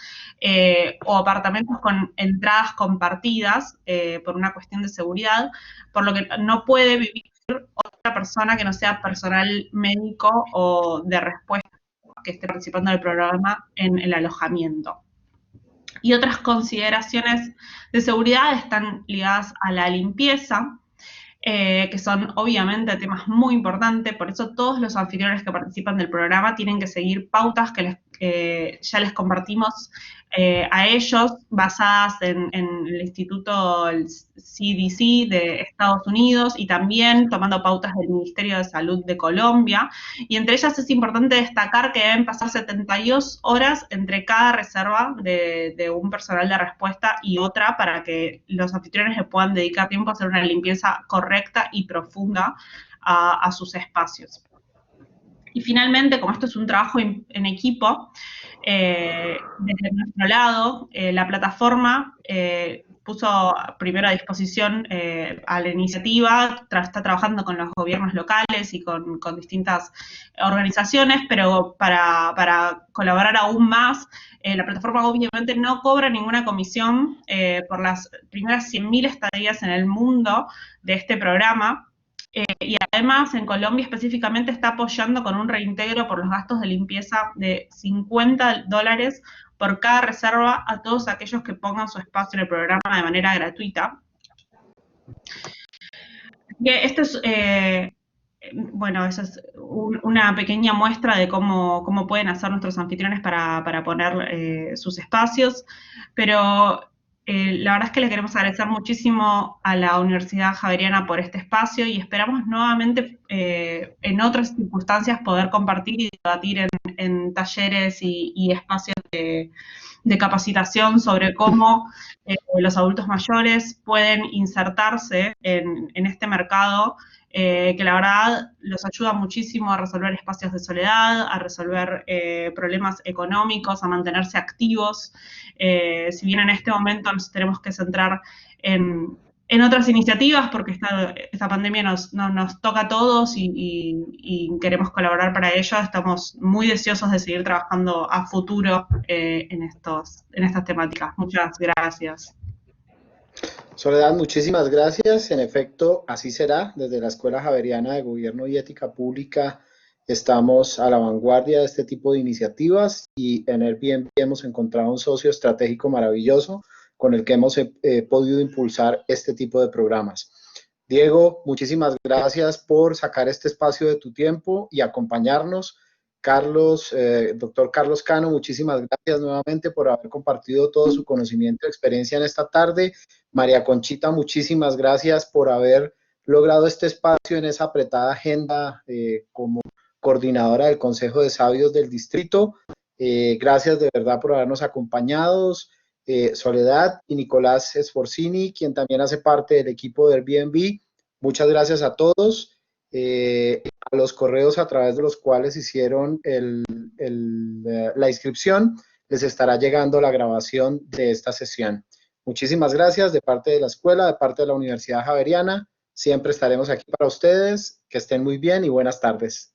o apartamentos con entradas compartidas por una cuestión de seguridad, por lo que no puede vivir otra persona que no sea personal médico o de respuesta que esté participando del programa en el alojamiento. Y otras consideraciones de seguridad están ligadas a la limpieza, que son obviamente temas muy importantes, por eso todos los anfitriones que participan del programa tienen que seguir pautas que ya les compartimos a ellos, basadas en el Instituto el CDC de Estados Unidos y también tomando pautas del Ministerio de Salud de Colombia. Y entre ellas es importante destacar que deben pasar 72 horas entre cada reserva de un personal de respuesta y otra para que los anfitriones le puedan dedicar tiempo a hacer una limpieza correcta y profunda a sus espacios. Y finalmente, como esto es un trabajo en equipo, desde nuestro lado, la plataforma puso primero a disposición a la iniciativa, está trabajando con los gobiernos locales y con distintas organizaciones, pero para colaborar aún más, la plataforma obviamente no cobra ninguna comisión por las primeras 100.000 estadías en el mundo de este programa. Y además en Colombia específicamente está apoyando con un reintegro por los gastos de limpieza de $50 por cada reserva a todos aquellos que pongan su espacio en el programa de manera gratuita. Esto es, bueno, eso es una pequeña muestra de cómo pueden hacer nuestros anfitriones para poner sus espacios, pero la verdad es que le queremos agradecer muchísimo a la Universidad Javeriana por este espacio y esperamos nuevamente en otras circunstancias poder compartir y debatir en talleres y espacios de capacitación sobre cómo los adultos mayores pueden insertarse en este mercado que la verdad los ayuda muchísimo a resolver espacios de soledad, a resolver problemas económicos, a mantenerse activos. Si bien en este momento nos tenemos que centrar en otras iniciativas, porque esta pandemia nos toca a todos y queremos colaborar para ello, estamos muy deseosos de seguir trabajando a futuro en estas temáticas. Muchas gracias. Soledad, muchísimas gracias. En efecto, así será. Desde la Escuela Javeriana de Gobierno y Ética Pública estamos a la vanguardia de este tipo de iniciativas y en Airbnb hemos encontrado un socio estratégico maravilloso con el que hemos podido impulsar este tipo de programas. Diego, muchísimas gracias por sacar este espacio de tu tiempo y acompañarnos. Carlos, doctor Carlos Cano, muchísimas gracias nuevamente por haber compartido todo su conocimiento y experiencia en esta tarde. María Conchita, muchísimas gracias por haber logrado este espacio en esa apretada agenda como coordinadora del Consejo de Sabios del Distrito. Gracias de verdad por habernos acompañado, Soledad y Nicolás Sforzini, quien también hace parte del equipo de Airbnb. Muchas gracias a todos, a los correos a través de los cuales hicieron la inscripción, les estará llegando la grabación de esta sesión. Muchísimas gracias de parte de la escuela, de parte de la Universidad Javeriana. Siempre estaremos aquí para ustedes. Que estén muy bien y buenas tardes.